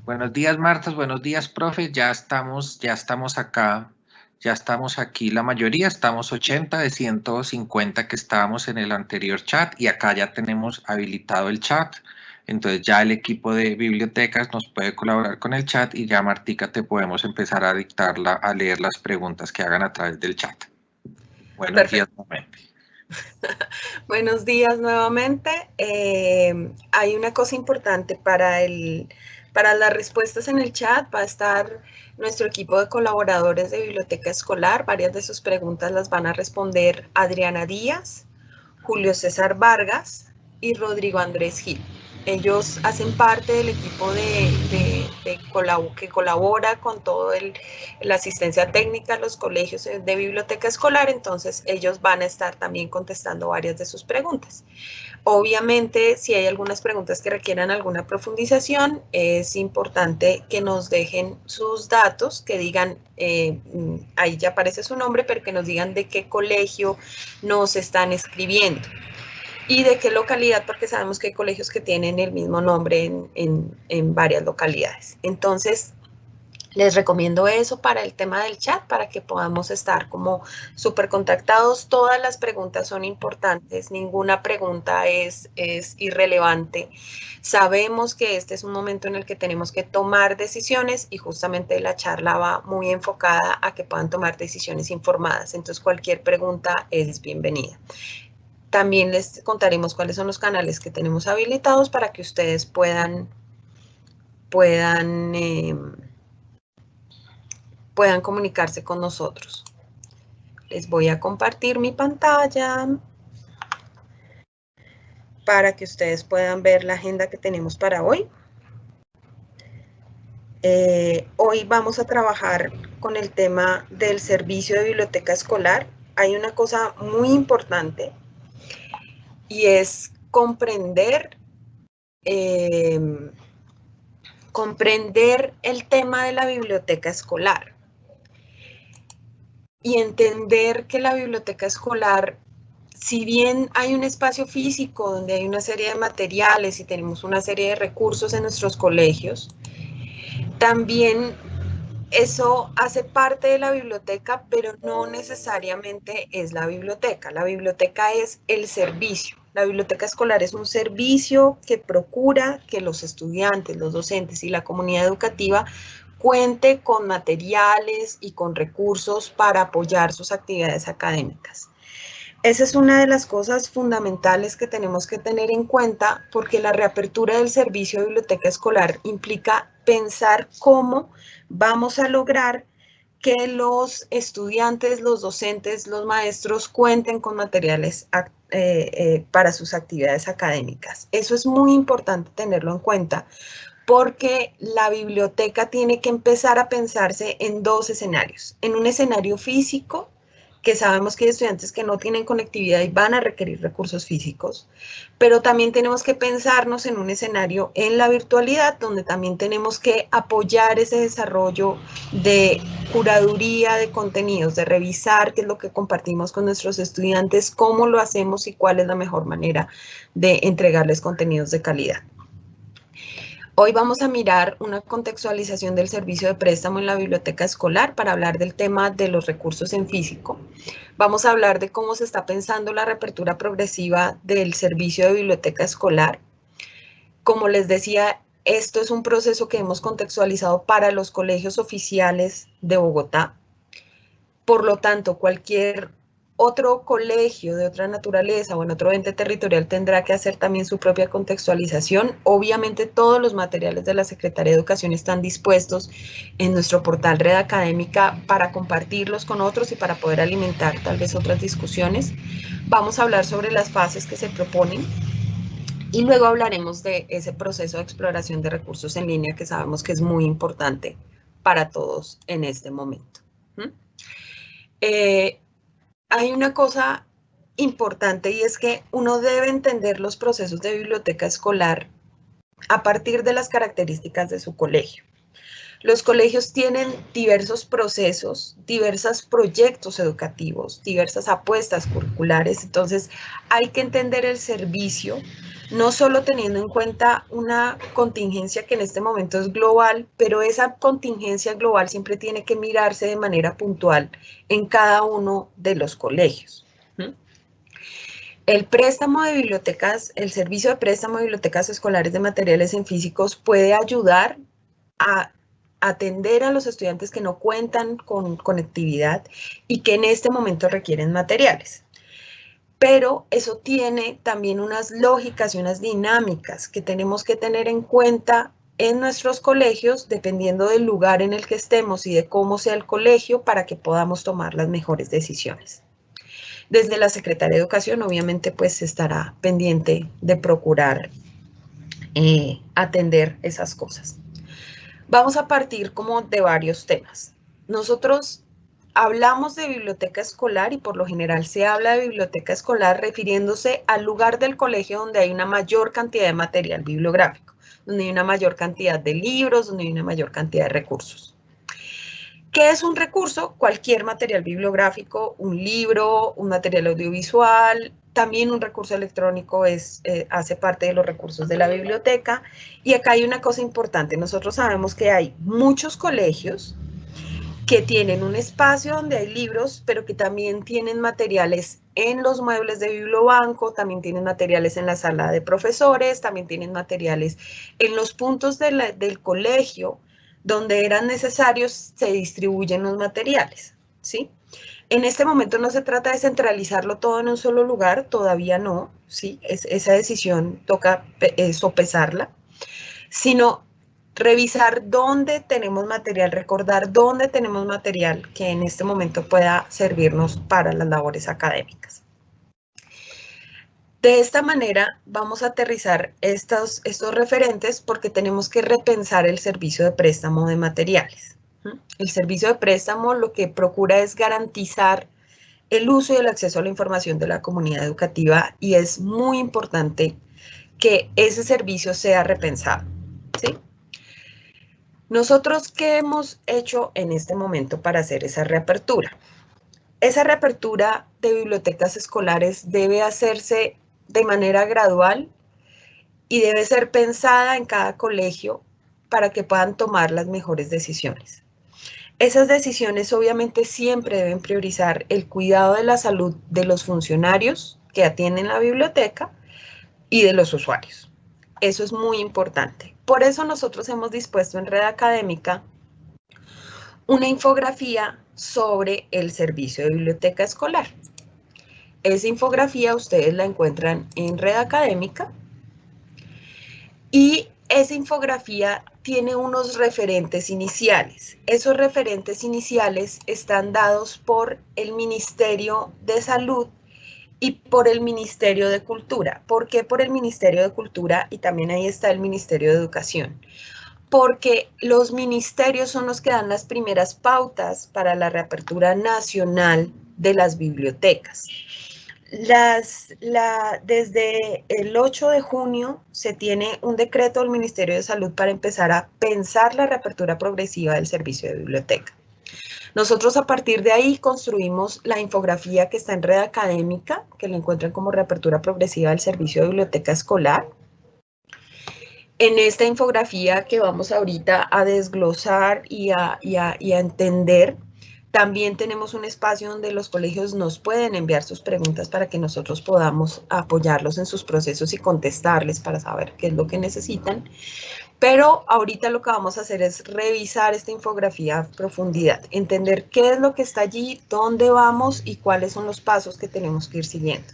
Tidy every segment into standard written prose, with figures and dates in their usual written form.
Buenos días, Marta. Buenos días, profe. Ya estamos acá. Ya estamos aquí. La mayoría estamos 80 de 150 que estábamos en el anterior chat y acá ya tenemos habilitado el chat. Entonces ya el equipo de bibliotecas nos puede colaborar con el chat y ya, Martica, te podemos empezar a a leer las preguntas que hagan a través del chat. Buenos días Perfecto. nuevamente. Buenos días nuevamente. Hay una cosa importante para las respuestas en el chat. Va a estar nuestro equipo de colaboradores de Biblioteca Escolar. Varias de sus preguntas las van a responder Adriana Díaz, Julio César Vargas y Rodrigo Andrés Gil. Ellos hacen parte del equipo que colabora con toda la asistencia técnica a los colegios de biblioteca escolar, entonces ellos van a estar también contestando varias de sus preguntas. Obviamente, si hay algunas preguntas que requieran alguna profundización, es importante que nos dejen sus datos, que digan, ahí ya aparece su nombre, pero que nos digan de qué colegio nos están escribiendo y de qué localidad, porque sabemos que hay colegios que tienen el mismo nombre en varias localidades. Entonces, les recomiendo eso para el tema del chat, para que podamos estar como súper contactados. Todas las preguntas son importantes, ninguna pregunta es irrelevante. Sabemos que este es un momento en el que tenemos que tomar decisiones y justamente la charla va muy enfocada a que puedan tomar decisiones informadas. Entonces, cualquier pregunta es bienvenida. También les contaremos cuáles son los canales que tenemos habilitados para que ustedes puedan comunicarse con nosotros. Les voy a compartir mi pantalla para que ustedes puedan ver la agenda que tenemos para hoy. Hoy vamos a trabajar con el tema del servicio de biblioteca escolar. Hay una cosa muy importante y es comprender el tema de la biblioteca escolar y entender que la biblioteca escolar, si bien hay un espacio físico donde hay una serie de materiales y tenemos una serie de recursos en nuestros colegios, también eso hace parte de la biblioteca, pero no necesariamente es la biblioteca. La biblioteca es el servicio. La biblioteca escolar es un servicio que procura que los estudiantes, los docentes y la comunidad educativa cuente con materiales y con recursos para apoyar sus actividades académicas. Esa es una de las cosas fundamentales que tenemos que tener en cuenta, porque la reapertura del servicio de biblioteca escolar implica pensar cómo vamos a lograr que los estudiantes, los docentes, los maestros cuenten con materiales para sus actividades académicas. Eso es muy importante tenerlo en cuenta, porque la biblioteca tiene que empezar a pensarse en dos escenarios. En un escenario físico, que sabemos que hay estudiantes que no tienen conectividad y van a requerir recursos físicos, pero también tenemos que pensarnos en un escenario en la virtualidad, donde también tenemos que apoyar ese desarrollo de curaduría de contenidos, de revisar qué es lo que compartimos con nuestros estudiantes, cómo lo hacemos y cuál es la mejor manera de entregarles contenidos de calidad. Hoy vamos a mirar una contextualización del servicio de préstamo en la biblioteca escolar para hablar del tema de los recursos en físico. Vamos a hablar de cómo se está pensando la reapertura progresiva del servicio de biblioteca escolar. Como les decía, esto es un proceso que hemos contextualizado para los colegios oficiales de Bogotá. Por lo tanto, cualquier otro colegio de otra naturaleza o en otro ente territorial tendrá que hacer también su propia contextualización. Obviamente todos los materiales de la Secretaría de Educación están dispuestos en nuestro portal Red Académica para compartirlos con otros y para poder alimentar tal vez otras discusiones. Vamos a hablar sobre las fases que se proponen y luego hablaremos de ese proceso de exploración de recursos en línea que sabemos que es muy importante para todos en este momento. Hay una cosa importante y es que uno debe entender los procesos de biblioteca escolar a partir de las características de su colegio. Los colegios tienen diversos procesos, diversos proyectos educativos, diversas apuestas curriculares, entonces hay que entender el servicio, no solo teniendo en cuenta una contingencia que en este momento es global, pero esa contingencia global siempre tiene que mirarse de manera puntual en cada uno de los colegios. El préstamo de bibliotecas, el servicio de préstamo de bibliotecas escolares de materiales en físicos puede ayudar a atender a los estudiantes que no cuentan con conectividad y que en este momento requieren materiales. Pero eso tiene también unas lógicas y unas dinámicas que tenemos que tener en cuenta en nuestros colegios, dependiendo del lugar en el que estemos y de cómo sea el colegio, para que podamos tomar las mejores decisiones. Desde la Secretaría de Educación, obviamente, pues estará pendiente de procurar atender esas cosas. Vamos a partir como de varios temas. Nosotros hablamos de biblioteca escolar y por lo general se habla de biblioteca escolar refiriéndose al lugar del colegio donde hay una mayor cantidad de material bibliográfico, donde hay una mayor cantidad de libros, donde hay una mayor cantidad de recursos. ¿Qué es un recurso? Cualquier material bibliográfico, un libro, un material audiovisual, también un recurso electrónico hace parte de los recursos de la biblioteca. Y acá hay una cosa importante, nosotros sabemos que hay muchos colegios que tienen un espacio donde hay libros, pero que también tienen materiales en los muebles de bibliobanco, también tienen materiales en la sala de profesores, también tienen materiales en los puntos del colegio, donde eran necesarios, se distribuyen los materiales, ¿sí? En este momento no se trata de centralizarlo todo en un solo lugar, todavía no, ¿sí? Esa decisión toca sopesarla, sino revisar dónde tenemos material, recordar dónde tenemos material que en este momento pueda servirnos para las labores académicas. De esta manera vamos a aterrizar estos referentes porque tenemos que repensar el servicio de préstamo de materiales. El servicio de préstamo lo que procura es garantizar el uso y el acceso a la información de la comunidad educativa y es muy importante que ese servicio sea repensado, ¿sí? Nosotros, ¿qué hemos hecho en este momento para hacer esa reapertura? Esa reapertura de bibliotecas escolares debe hacerse de manera gradual y debe ser pensada en cada colegio para que puedan tomar las mejores decisiones. Esas decisiones obviamente siempre deben priorizar el cuidado de la salud de los funcionarios que atienden la biblioteca y de los usuarios. Eso es muy importante. Por eso nosotros hemos dispuesto en Red Académica una infografía sobre el servicio de biblioteca escolar. Esa infografía ustedes la encuentran en Red Académica y esa infografía tiene unos referentes iniciales. Esos referentes iniciales están dados por el Ministerio de Salud y por el Ministerio de Cultura. ¿Por qué por el Ministerio de Cultura? Y también ahí está el Ministerio de Educación. Porque los ministerios son los que dan las primeras pautas para la reapertura nacional de las bibliotecas. Desde el 8 de junio se tiene un decreto del Ministerio de Salud para empezar a pensar la reapertura progresiva del servicio de biblioteca. Nosotros a partir de ahí construimos la infografía que está en Red Académica, que la encuentran como reapertura progresiva del servicio de biblioteca escolar. En esta infografía que vamos ahorita a desglosar y a entender, también tenemos un espacio donde los colegios nos pueden enviar sus preguntas para que nosotros podamos apoyarlos en sus procesos y contestarles para saber qué es lo que necesitan. Pero ahorita lo que vamos a hacer es revisar esta infografía a profundidad, entender qué es lo que está allí, dónde vamos y cuáles son los pasos que tenemos que ir siguiendo.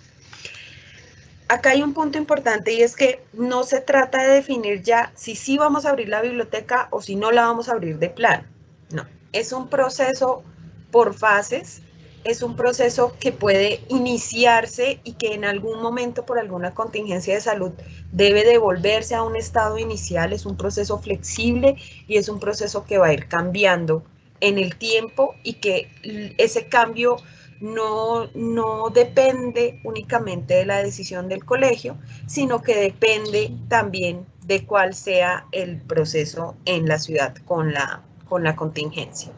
Acá hay un punto importante y es que no se trata de definir ya si sí vamos a abrir la biblioteca o si no la vamos a abrir de plano. No, es un proceso por fases, es un proceso que puede iniciarse y que en algún momento por alguna contingencia de salud debe devolverse a un estado inicial, es un proceso flexible y es un proceso que va a ir cambiando en el tiempo y que ese cambio no depende únicamente de la decisión del colegio, sino que depende también de cuál sea el proceso en la ciudad con la con la contingencia.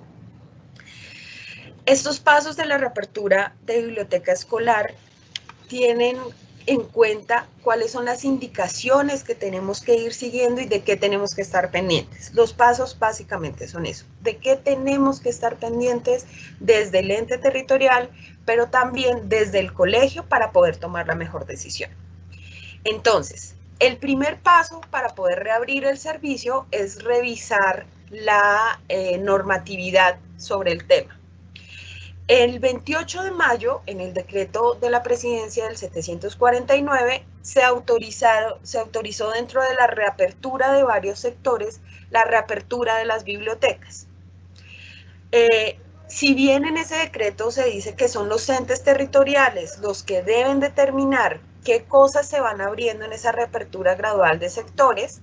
Estos pasos de la reapertura de biblioteca escolar tienen en cuenta cuáles son las indicaciones que tenemos que ir siguiendo y de qué tenemos que estar pendientes. Los pasos básicamente son eso, de qué tenemos que estar pendientes desde el ente territorial, pero también desde el colegio para poder tomar la mejor decisión. Entonces, el primer paso para poder reabrir el servicio es revisar la normatividad sobre el tema. El 28 de mayo, en el decreto de la presidencia del 749, se autorizó dentro de la reapertura de varios sectores, la reapertura de las bibliotecas. Si bien en ese decreto se dice que son los entes territoriales los que deben determinar qué cosas se van abriendo en esa reapertura gradual de sectores,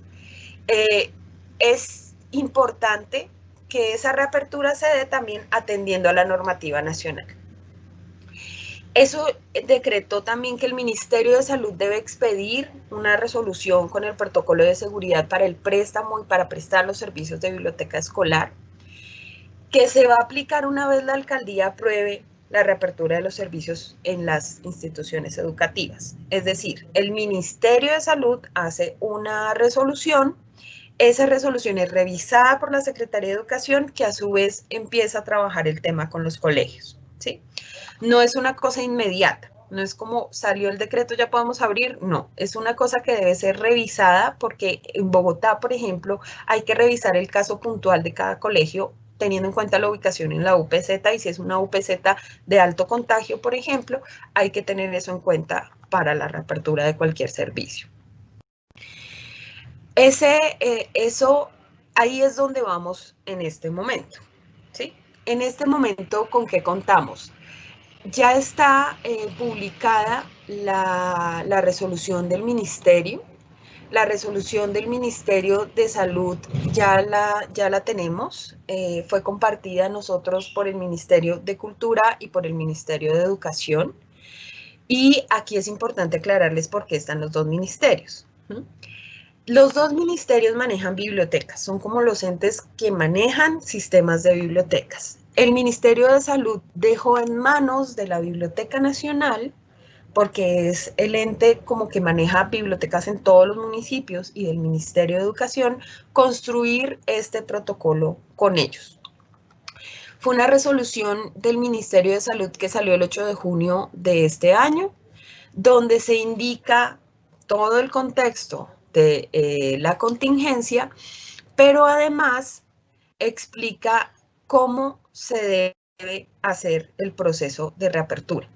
es importante que esa reapertura se dé también atendiendo a la normativa nacional. Eso decretó también que el Ministerio de Salud debe expedir una resolución con el protocolo de seguridad para el préstamo y para prestar los servicios de biblioteca escolar, que se va a aplicar una vez la alcaldía apruebe la reapertura de los servicios en las instituciones educativas. Es decir, el Ministerio de Salud hace una resolución. Esa resolución es revisada por la Secretaría de Educación, que a su vez empieza a trabajar el tema con los colegios, ¿sí? No es una cosa inmediata, no es como salió el decreto, ya podemos abrir, no. Es una cosa que debe ser revisada porque en Bogotá, por ejemplo, hay que revisar el caso puntual de cada colegio, teniendo en cuenta la ubicación en la UPZ, y si es una UPZ de alto contagio, por ejemplo, hay que tener eso en cuenta para la reapertura de cualquier servicio. Ahí es donde vamos en este momento, ¿sí? En este momento, ¿con qué contamos? Ya está publicada la resolución del Ministerio. La resolución del Ministerio de Salud ya la tenemos. Fue compartida a nosotros por el Ministerio de Cultura y por el Ministerio de Educación. Y aquí es importante aclararles por qué están los dos ministerios. Los dos ministerios manejan bibliotecas, son como los entes que manejan sistemas de bibliotecas. El Ministerio de Salud dejó en manos de la Biblioteca Nacional, porque es el ente como que maneja bibliotecas en todos los municipios, y del Ministerio de Educación, construir este protocolo con ellos. Fue una resolución del Ministerio de Salud que salió el 8 de junio de este año, donde se indica todo el contexto de la contingencia, pero además explica cómo se debe hacer el proceso de reapertura.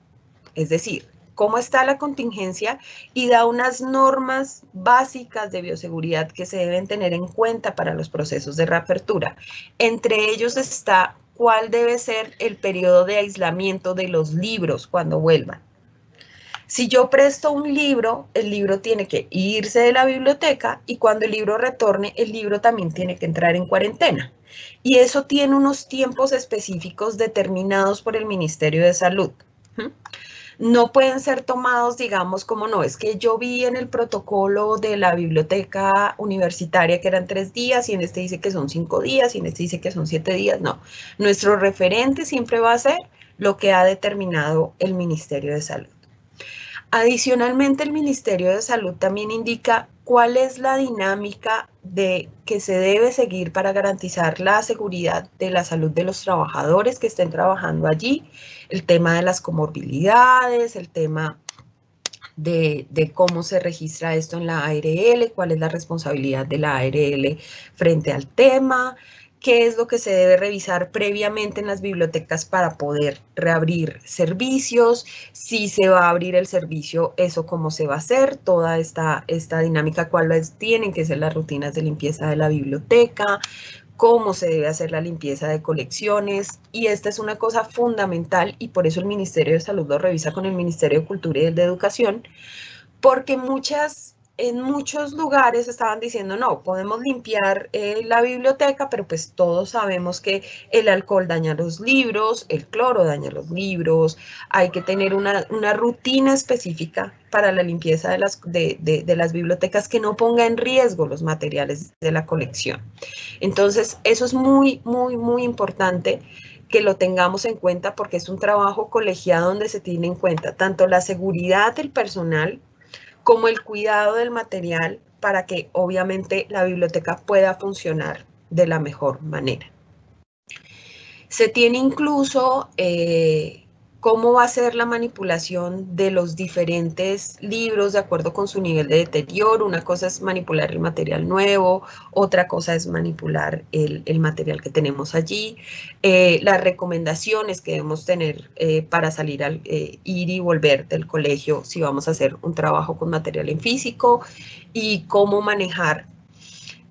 Es decir, cómo está la contingencia, y da unas normas básicas de bioseguridad que se deben tener en cuenta para los procesos de reapertura. Entre ellos está cuál debe ser el periodo de aislamiento de los libros cuando vuelvan. Si yo presto un libro, el libro tiene que irse de la biblioteca, y cuando el libro retorne, el libro también tiene que entrar en cuarentena. Y eso tiene unos tiempos específicos determinados por el Ministerio de Salud. No pueden ser tomados, digamos, como no, es que yo vi en el protocolo de la biblioteca universitaria que eran 3 días, y en este dice que son 5 días, y en este dice que son 7 días. No, nuestro referente siempre va a ser lo que ha determinado el Ministerio de Salud. Adicionalmente, el Ministerio de Salud también indica cuál es la dinámica que se debe seguir para garantizar la seguridad de la salud de los trabajadores que estén trabajando allí, el tema de las comorbilidades, el tema de cómo se registra esto en la ARL, cuál es la responsabilidad de la ARL frente al tema, qué es lo que se debe revisar previamente en las bibliotecas para poder reabrir servicios, si se va a abrir el servicio, eso cómo se va a hacer, toda esta dinámica, cuáles tienen que ser las rutinas de limpieza de la biblioteca, cómo se debe hacer la limpieza de colecciones, y esta es una cosa fundamental, y por eso el Ministerio de Salud lo revisa con el Ministerio de Cultura y el de Educación, porque muchas en muchos lugares estaban diciendo, no, podemos limpiar la biblioteca, pero pues todos sabemos que el alcohol daña los libros, el cloro daña los libros, hay que tener una rutina específica para la limpieza de las bibliotecas que no ponga en riesgo los materiales de la colección. Entonces, eso es muy, muy, muy importante que lo tengamos en cuenta porque es un trabajo colegiado donde se tiene en cuenta tanto la seguridad del personal como el cuidado del material para que obviamente la biblioteca pueda funcionar de la mejor manera. Se tiene incluso cómo va a ser la manipulación de los diferentes libros de acuerdo con su nivel de deterioro. Una cosa es manipular el material nuevo, otra cosa es manipular el material que tenemos allí, las recomendaciones que debemos tener para salir al ir y volver del colegio si vamos a hacer un trabajo con material en físico y cómo manejar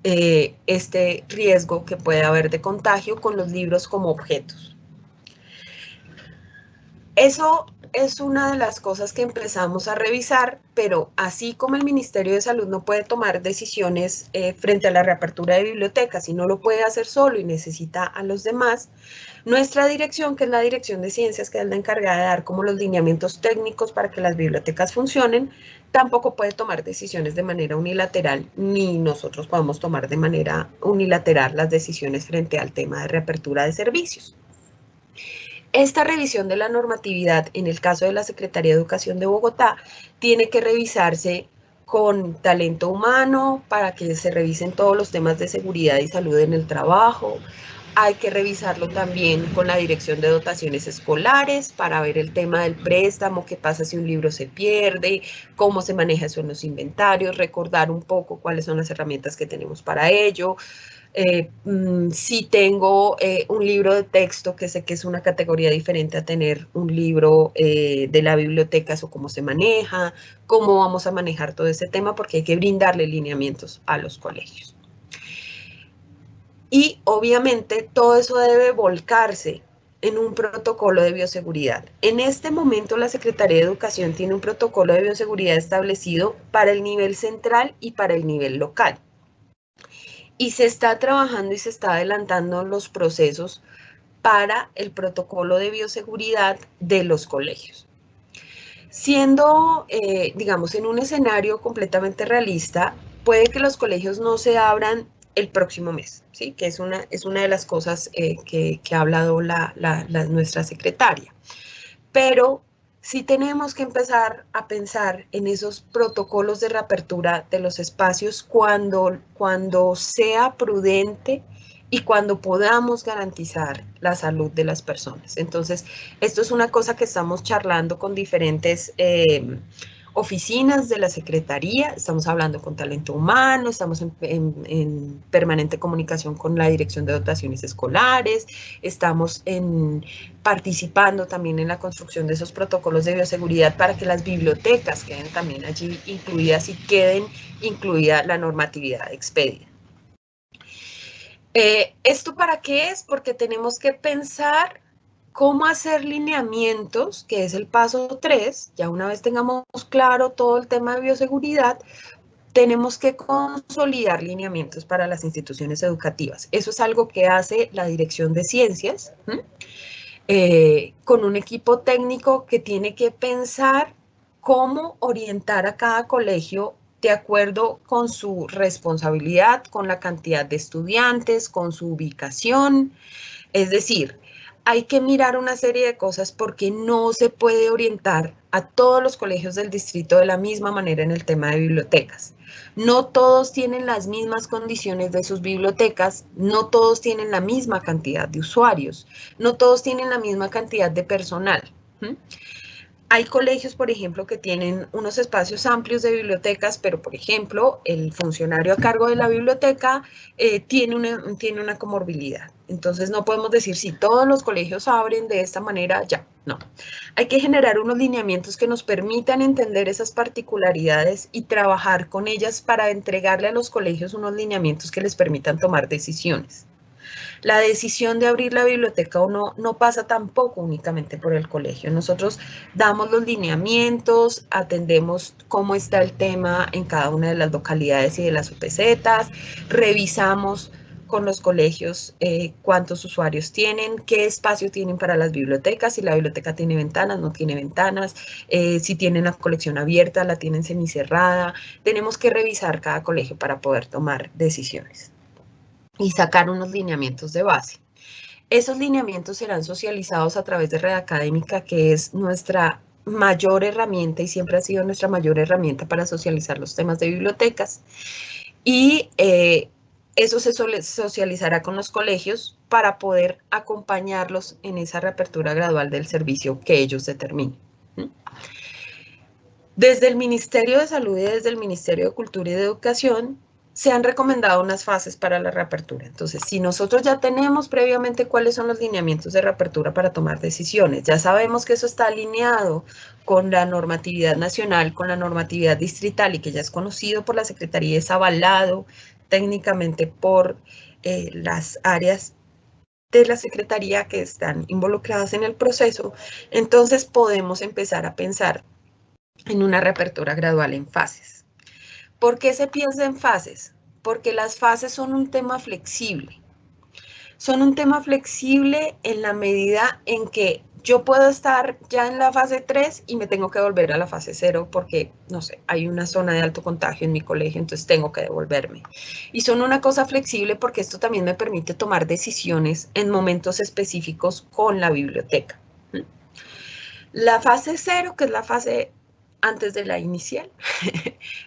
este riesgo que puede haber de contagio con los libros como objetos. Eso es una de las cosas que empezamos a revisar, pero así como el Ministerio de Salud no puede tomar decisiones frente a la reapertura de bibliotecas y no lo puede hacer solo y necesita a los demás, nuestra dirección, que es la Dirección de Ciencias, que es la encargada de dar como los lineamientos técnicos para que las bibliotecas funcionen, tampoco puede tomar decisiones de manera unilateral, ni nosotros podemos tomar de manera unilateral las decisiones frente al tema de reapertura de servicios. Esta revisión de la normatividad, en el caso de la Secretaría de Educación de Bogotá, tiene que revisarse con talento humano para que se revisen todos los temas de seguridad y salud en el trabajo. Hay que revisarlo también con la Dirección de Dotaciones Escolares para ver el tema del préstamo, qué pasa si un libro se pierde, cómo se maneja eso en los inventarios, recordar un poco cuáles son las herramientas que tenemos para ello. Si tengo un libro de texto, que sé que es una categoría diferente a tener un libro de la biblioteca, eso cómo se maneja, cómo vamos a manejar todo ese tema, porque hay que brindarle lineamientos a los colegios. Y obviamente todo eso debe volcarse en un protocolo de bioseguridad. En este momento la Secretaría de Educación tiene un protocolo de bioseguridad establecido para el nivel central y para el nivel local. Y se está trabajando y se está adelantando los procesos para el protocolo de bioseguridad de los colegios. Siendo, digamos, en un escenario completamente realista, puede que los colegios no se abran el próximo mes, ¿sí? Que es una de las cosas que ha hablado nuestra secretaria. Pero sí tenemos que empezar a pensar en esos protocolos de reapertura de los espacios cuando sea prudente y cuando podamos garantizar la salud de las personas. Entonces, esto es una cosa que estamos charlando con diferentes oficinas de la Secretaría, estamos hablando con talento humano, estamos en permanente comunicación con la Dirección de Dotaciones Escolares, estamos participando también en la construcción de esos protocolos de bioseguridad para que las bibliotecas queden también allí incluidas y queden incluida la normatividad expedida. ¿Esto para qué es? Porque tenemos que pensar cómo hacer lineamientos, que es el paso 3, ya una vez tengamos claro todo el tema de bioseguridad, tenemos que consolidar lineamientos para las instituciones educativas. Eso es algo que hace la Dirección de Ciencias, con un equipo técnico que tiene que pensar cómo orientar a cada colegio de acuerdo con su responsabilidad, con la cantidad de estudiantes, con su ubicación. Es decir, hay que mirar una serie de cosas porque no se puede orientar a todos los colegios del distrito de la misma manera en el tema de bibliotecas. No todos tienen las mismas condiciones de sus bibliotecas, no todos tienen la misma cantidad de usuarios, no todos tienen la misma cantidad de personal. Hay colegios, por ejemplo, que tienen unos espacios amplios de bibliotecas, pero, por ejemplo, el funcionario a cargo de la biblioteca tiene una comorbilidad. Entonces, no podemos decir si todos los colegios abren de esta manera, ya, no. Hay que generar unos lineamientos que nos permitan entender esas particularidades y trabajar con ellas para entregarle a los colegios unos lineamientos que les permitan tomar decisiones. La decisión de abrir la biblioteca o no pasa tampoco únicamente por el colegio. Nosotros damos los lineamientos, atendemos cómo está el tema en cada una de las localidades y de las UPZs, revisamos con los colegios cuántos usuarios tienen, qué espacio tienen para las bibliotecas, si la biblioteca tiene ventanas, no tiene ventanas, si tienen la colección abierta, la tienen semicerrada. Tenemos que revisar cada colegio para poder tomar decisiones y sacar unos lineamientos de base. Esos lineamientos serán socializados a través de Red Académica, que es nuestra mayor herramienta y siempre ha sido nuestra mayor herramienta para socializar los temas de bibliotecas. Y eso se socializará con los colegios para poder acompañarlos en esa reapertura gradual del servicio que ellos determinen. Desde el Ministerio de Salud y desde el Ministerio de Cultura y de Educación se han recomendado unas fases para la reapertura. Entonces, si nosotros ya tenemos previamente cuáles son los lineamientos de reapertura para tomar decisiones, ya sabemos que eso está alineado con la normatividad nacional, con la normatividad distrital y que ya es conocido por la Secretaría, es avalado técnicamente por las áreas de la Secretaría que están involucradas en el proceso, entonces podemos empezar a pensar en una reapertura gradual en fases. ¿Por qué se piensa en fases? Porque las fases son un tema flexible. Son un tema flexible en la medida en que yo puedo estar ya en la fase 3 y me tengo que volver a la fase 0 porque, no sé, hay una zona de alto contagio en mi colegio, entonces tengo que devolverme. Y son una cosa flexible porque esto también me permite tomar decisiones en momentos específicos con la biblioteca. La fase 0, que es la fase antes de la inicial,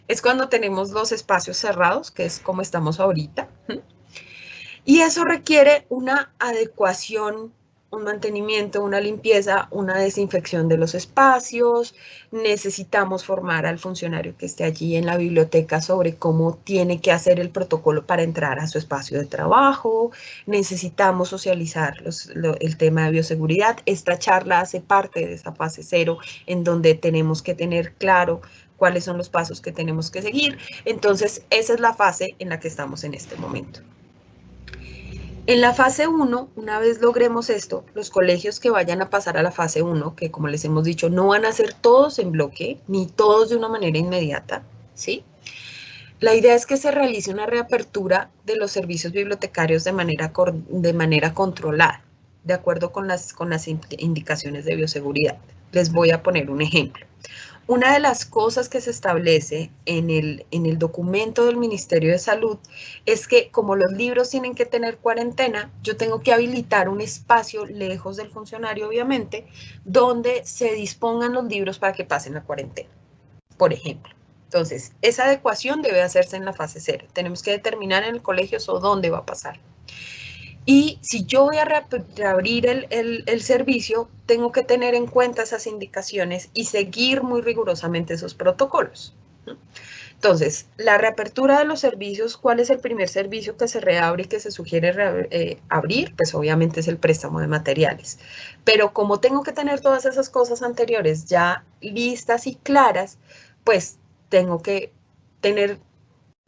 es cuando tenemos los espacios cerrados, que es como estamos ahorita. Y eso requiere una adecuación, un mantenimiento, una limpieza, una desinfección de los espacios. Necesitamos formar al funcionario que esté allí en la biblioteca sobre cómo tiene que hacer el protocolo para entrar a su espacio de trabajo. Necesitamos socializar el tema de bioseguridad. Esta charla hace parte de esa fase 0, en donde tenemos que tener claro cuáles son los pasos que tenemos que seguir. Entonces, esa es la fase en la que estamos en este momento. En la fase 1, una vez logremos esto, los colegios que vayan a pasar a la fase 1, que como les hemos dicho, no van a ser todos en bloque, ni todos de una manera inmediata, ¿sí? La idea es que se realice una reapertura de los servicios bibliotecarios de manera controlada, de acuerdo con las indicaciones de bioseguridad. Les voy a poner un ejemplo. Una de las cosas que se establece en el documento del Ministerio de Salud es que como los libros tienen que tener cuarentena, yo tengo que habilitar un espacio lejos del funcionario, obviamente, donde se dispongan los libros para que pasen la cuarentena, por ejemplo. Entonces, esa adecuación debe hacerse en la fase 0. Tenemos que determinar en el colegio dónde va a pasar. Y si yo voy a reabrir el servicio, tengo que tener en cuenta esas indicaciones y seguir muy rigurosamente esos protocolos. Entonces, la reapertura de los servicios, ¿cuál es el primer servicio que se reabre y que se sugiere abrir? Pues obviamente es el préstamo de materiales. Pero como tengo que tener todas esas cosas anteriores ya listas y claras, pues tengo que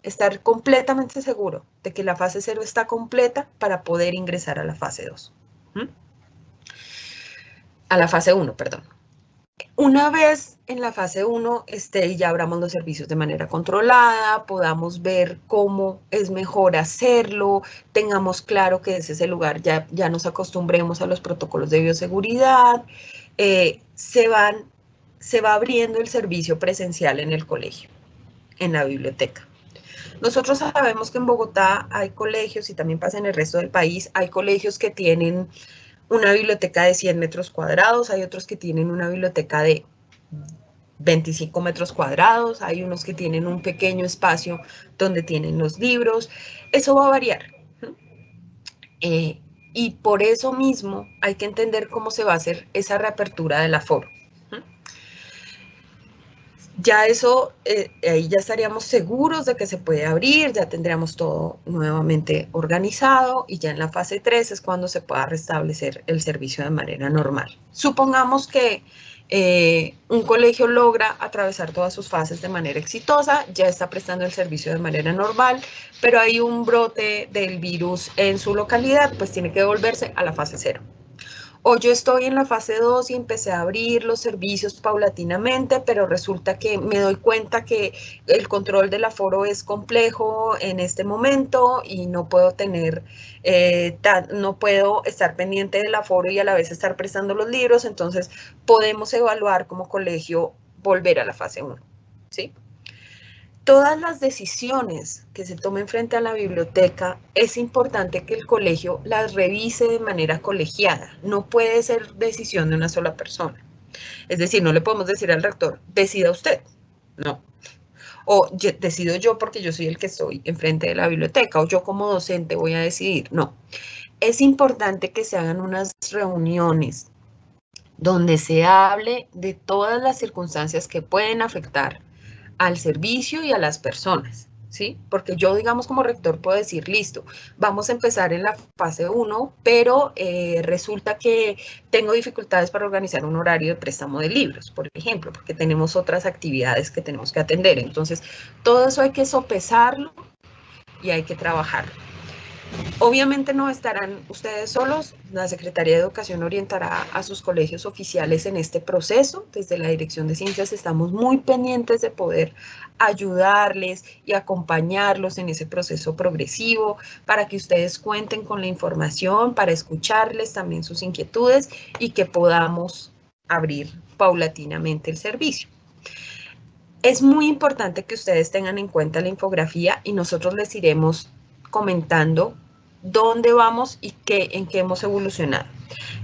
estar completamente seguro de que la fase 0 está completa para poder ingresar a la fase 2. A la fase 1, perdón. Una vez en la fase 1 y ya abramos los servicios de manera controlada, podamos ver cómo es mejor hacerlo, tengamos claro que ese es el lugar, ya nos acostumbremos a los protocolos de bioseguridad, se va abriendo el servicio presencial en el colegio, en la biblioteca. Nosotros sabemos que en Bogotá hay colegios, y también pasa en el resto del país, hay colegios que tienen una biblioteca de 100 metros cuadrados, hay otros que tienen una biblioteca de 25 metros cuadrados, hay unos que tienen un pequeño espacio donde tienen los libros, eso va a variar. Y por eso mismo hay que entender cómo se va a hacer esa reapertura del aforo. Ya eso, ahí ya estaríamos seguros de que se puede abrir, ya tendríamos todo nuevamente organizado y ya en la fase 3 es cuando se pueda restablecer el servicio de manera normal. Supongamos que Un colegio logra atravesar todas sus fases de manera exitosa, ya está prestando el servicio de manera normal, pero hay un brote del virus en su localidad, pues tiene que devolverse a la fase 0. O yo estoy en la fase 2 y empecé a abrir los servicios paulatinamente, pero resulta que me doy cuenta que el control del aforo es complejo en este momento y no puedo no puedo estar pendiente del aforo y a la vez estar prestando los libros, entonces podemos evaluar como colegio volver a la fase 1, ¿sí? Todas las decisiones que se tomen frente a la biblioteca, es importante que el colegio las revise de manera colegiada. No puede ser decisión de una sola persona. Es decir, no le podemos decir al rector, decida usted. No. O decido yo porque yo soy el que estoy enfrente de la biblioteca, o yo como docente voy a decidir. No. Es importante que se hagan unas reuniones donde se hable de todas las circunstancias que pueden afectar al servicio y a las personas, ¿sí? Porque yo, digamos, como rector puedo decir, listo, vamos a empezar en la fase 1, pero resulta que tengo dificultades para organizar un horario de préstamo de libros, por ejemplo, porque tenemos otras actividades que tenemos que atender. Entonces, todo eso hay que sopesarlo y hay que trabajarlo. Obviamente no estarán ustedes solos, la Secretaría de Educación orientará a sus colegios oficiales en este proceso. Desde la Dirección de Ciencias estamos muy pendientes de poder ayudarles y acompañarlos en ese proceso progresivo para que ustedes cuenten con la información, para escucharles también sus inquietudes y que podamos abrir paulatinamente el servicio. Es muy importante que ustedes tengan en cuenta la infografía y nosotros les iremos comentando dónde vamos y en qué hemos evolucionado.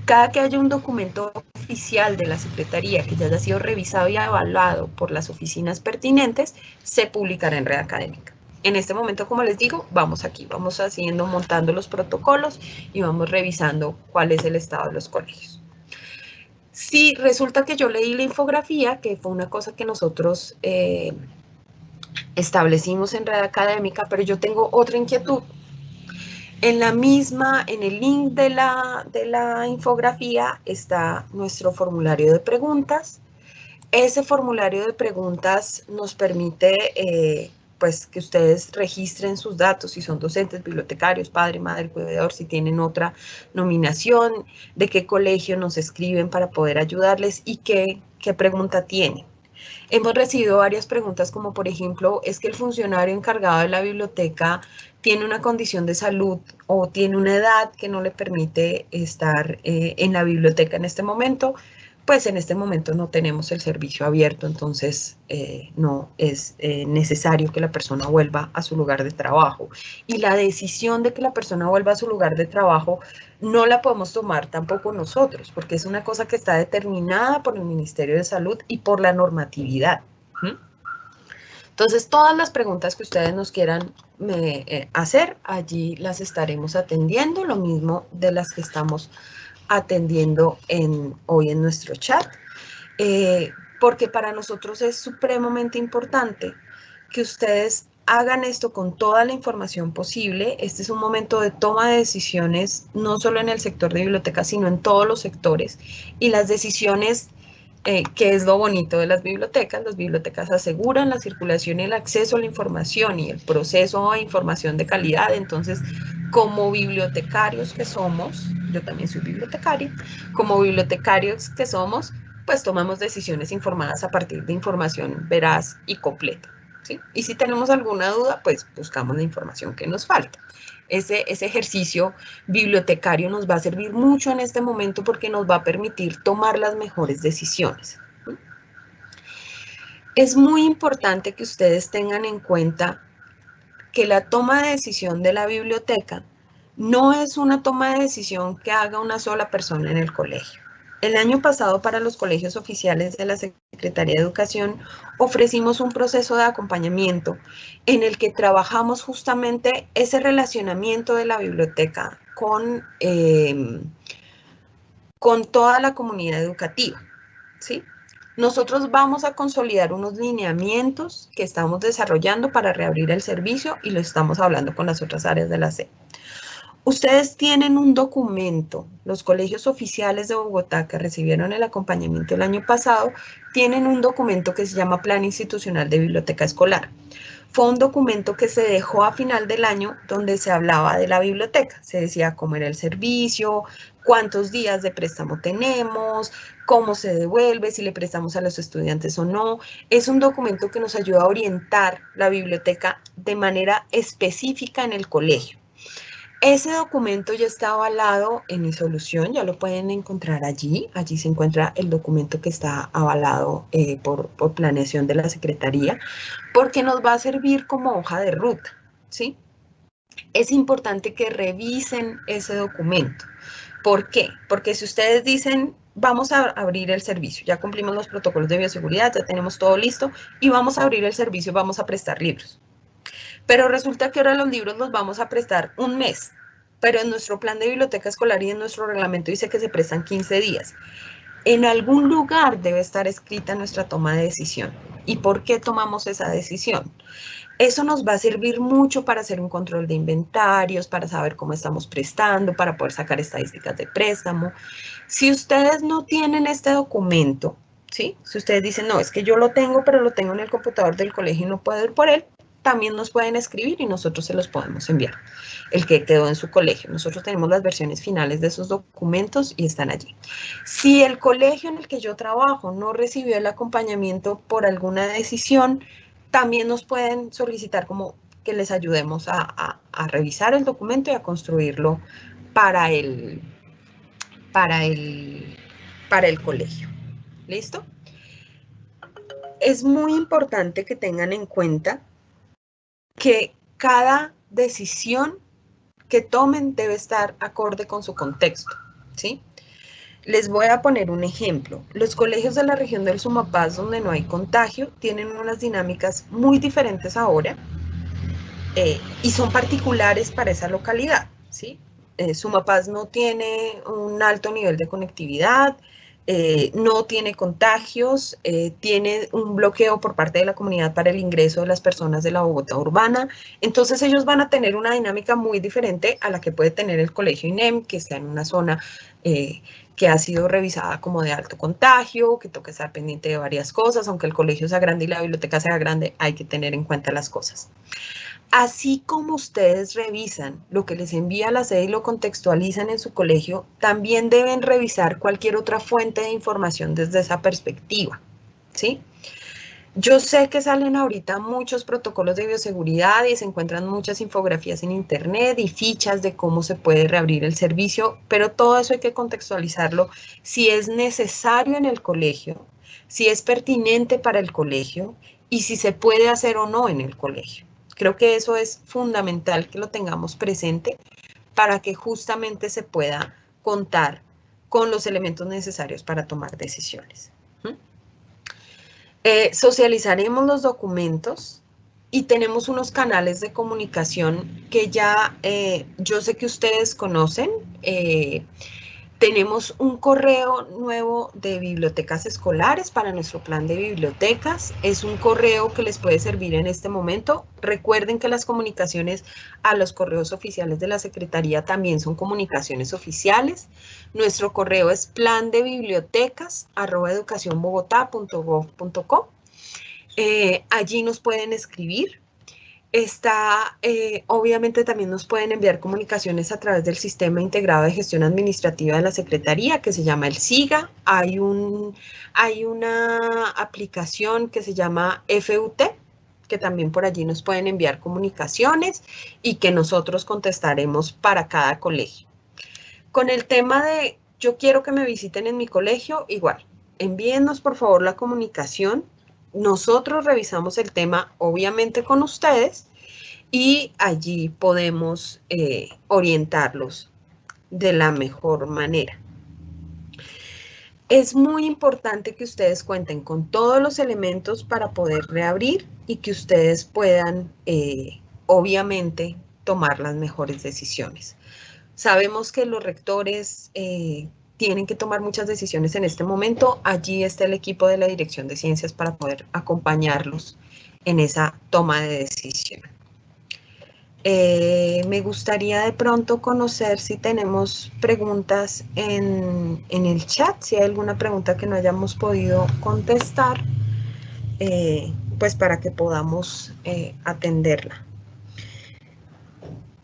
Cada que haya un documento oficial de la Secretaría que ya haya sido revisado y evaluado por las oficinas pertinentes, se publicará en Red Académica. En este momento, como les digo, vamos montando los protocolos y vamos revisando cuál es el estado de los colegios. Si resulta que yo leí la infografía, que fue una cosa que nosotros establecimos en Red Académica, pero yo tengo otra inquietud. En el link de la infografía está nuestro formulario de preguntas. Ese formulario de preguntas nos permite pues que ustedes registren sus datos, si son docentes, bibliotecarios, padre, madre, cuidador, si tienen otra nominación, de qué colegio nos escriben para poder ayudarles y qué pregunta tienen. Hemos recibido varias preguntas como, por ejemplo, ¿es que el funcionario encargado de la biblioteca tiene una condición de salud o tiene una edad que no le permite estar en la biblioteca en este momento? Pues en este momento no tenemos el servicio abierto, entonces no es necesario que la persona vuelva a su lugar de trabajo. Y la decisión de que la persona vuelva a su lugar de trabajo no la podemos tomar tampoco nosotros, porque es una cosa que está determinada por el Ministerio de Salud y por la normatividad. Entonces, todas las preguntas que ustedes nos quieran hacer, allí las estaremos atendiendo, lo mismo de las que estamos atendiendo hoy en nuestro chat, porque para nosotros es supremamente importante que ustedes hagan esto con toda la información posible. Este es un momento de toma de decisiones, no solo en el sector de bibliotecas, sino en todos los sectores, y las decisiones, que es lo bonito de las bibliotecas aseguran la circulación y el acceso a la información y el proceso de información de calidad. Entonces, como bibliotecarios que somos, yo también soy bibliotecaria, como bibliotecarios que somos, pues tomamos decisiones informadas a partir de información veraz y completa, ¿sí? Y si tenemos alguna duda, pues buscamos la información que nos falta. Ese ejercicio bibliotecario nos va a servir mucho en este momento porque nos va a permitir tomar las mejores decisiones. Es muy importante que ustedes tengan en cuenta que la toma de decisión de la biblioteca no es una toma de decisión que haga una sola persona en el colegio. El año pasado, para los colegios oficiales de la Secretaría de Educación, ofrecimos un proceso de acompañamiento en el que trabajamos justamente ese relacionamiento de la biblioteca con toda la comunidad educativa, ¿sí? Nosotros vamos a consolidar unos lineamientos que estamos desarrollando para reabrir el servicio y lo estamos hablando con las otras áreas de la SEP. Ustedes tienen un documento, los colegios oficiales de Bogotá que recibieron el acompañamiento el año pasado, tienen un documento que se llama Plan Institucional de Biblioteca Escolar. Fue un documento que se dejó a final del año donde se hablaba de la biblioteca. Se decía cómo era el servicio, cuántos días de préstamo tenemos, cómo se devuelve, si le prestamos a los estudiantes o no. Es un documento que nos ayuda a orientar la biblioteca de manera específica en el colegio. Ese documento ya está avalado en Isolución, ya lo pueden encontrar allí. Allí se encuentra el documento que está avalado por planeación de la Secretaría, porque nos va a servir como hoja de ruta, ¿sí? Es importante que revisen ese documento. ¿Por qué? Porque si ustedes dicen, vamos a abrir el servicio, ya cumplimos los protocolos de bioseguridad, ya tenemos todo listo, y vamos a abrir el servicio, vamos a prestar libros. Pero resulta que ahora los libros los vamos a prestar un mes, pero en nuestro plan de biblioteca escolar y en nuestro reglamento dice que se prestan 15 días. En algún lugar debe estar escrita nuestra toma de decisión. ¿Y por qué tomamos esa decisión? Eso nos va a servir mucho para hacer un control de inventarios, para saber cómo estamos prestando, para poder sacar estadísticas de préstamo. Si ustedes no tienen este documento, ¿sí? Si ustedes dicen, no, es que yo lo tengo, pero lo tengo en el computador del colegio y no puedo ir por él, también nos pueden escribir y nosotros se los podemos enviar. El que quedó en su colegio. Nosotros tenemos las versiones finales de esos documentos y están allí. Si el colegio en el que yo trabajo no recibió el acompañamiento por alguna decisión, también nos pueden solicitar como que les ayudemos a revisar el documento y a construirlo para el colegio. ¿Listo? Es muy importante que tengan en cuenta que cada decisión que tomen debe estar acorde con su contexto, ¿sí? Les voy a poner un ejemplo. Los colegios de la región del Sumapaz, donde no hay contagio, tienen unas dinámicas muy diferentes ahora y son particulares para esa localidad, ¿sí? Sumapaz no tiene un alto nivel de conectividad, no tiene contagios, tiene un bloqueo por parte de la comunidad para el ingreso de las personas de la Bogotá urbana. Entonces ellos van a tener una dinámica muy diferente a la que puede tener el colegio INEM, que está en una zona que ha sido revisada como de alto contagio, que toca estar pendiente de varias cosas. Aunque el colegio sea grande y la biblioteca sea grande, hay que tener en cuenta las cosas. Así como ustedes revisan lo que les envía la sede y lo contextualizan en su colegio, también deben revisar cualquier otra fuente de información desde esa perspectiva, ¿sí? Yo sé que salen ahorita muchos protocolos de bioseguridad y se encuentran muchas infografías en internet y fichas de cómo se puede reabrir el servicio, pero todo eso hay que contextualizarlo si es necesario en el colegio, si es pertinente para el colegio y si se puede hacer o no en el colegio. Creo que eso es fundamental que lo tengamos presente para que justamente se pueda contar con los elementos necesarios para tomar decisiones. Socializaremos los documentos y tenemos unos canales de comunicación que ya yo sé que ustedes conocen. Tenemos un correo nuevo de bibliotecas escolares para nuestro plan de bibliotecas. Es un correo que les puede servir en este momento. Recuerden que las comunicaciones a los correos oficiales de la Secretaría también son comunicaciones oficiales. Nuestro correo es plandebibliotecas@educacionbogotá.gov.co. Allí nos pueden escribir. Obviamente también nos pueden enviar comunicaciones a través del Sistema Integrado de Gestión Administrativa de la Secretaría, que se llama el SIGA. Hay una aplicación que se llama FUT, que también por allí nos pueden enviar comunicaciones y que nosotros contestaremos para cada colegio. Con el tema de yo quiero que me visiten en mi colegio, igual, envíennos por favor la comunicación. Nosotros revisamos el tema, obviamente, con ustedes y allí podemos orientarlos de la mejor manera. Es muy importante que ustedes cuenten con todos los elementos para poder reabrir y que ustedes puedan, obviamente, tomar las mejores decisiones. Sabemos que los rectores tienen que tomar muchas decisiones en este momento. Allí está el equipo de la Dirección de Ciencias para poder acompañarlos en esa toma de decisión. Me gustaría de pronto conocer si tenemos preguntas en el chat, si hay alguna pregunta que no hayamos podido contestar, pues para que podamos atenderla.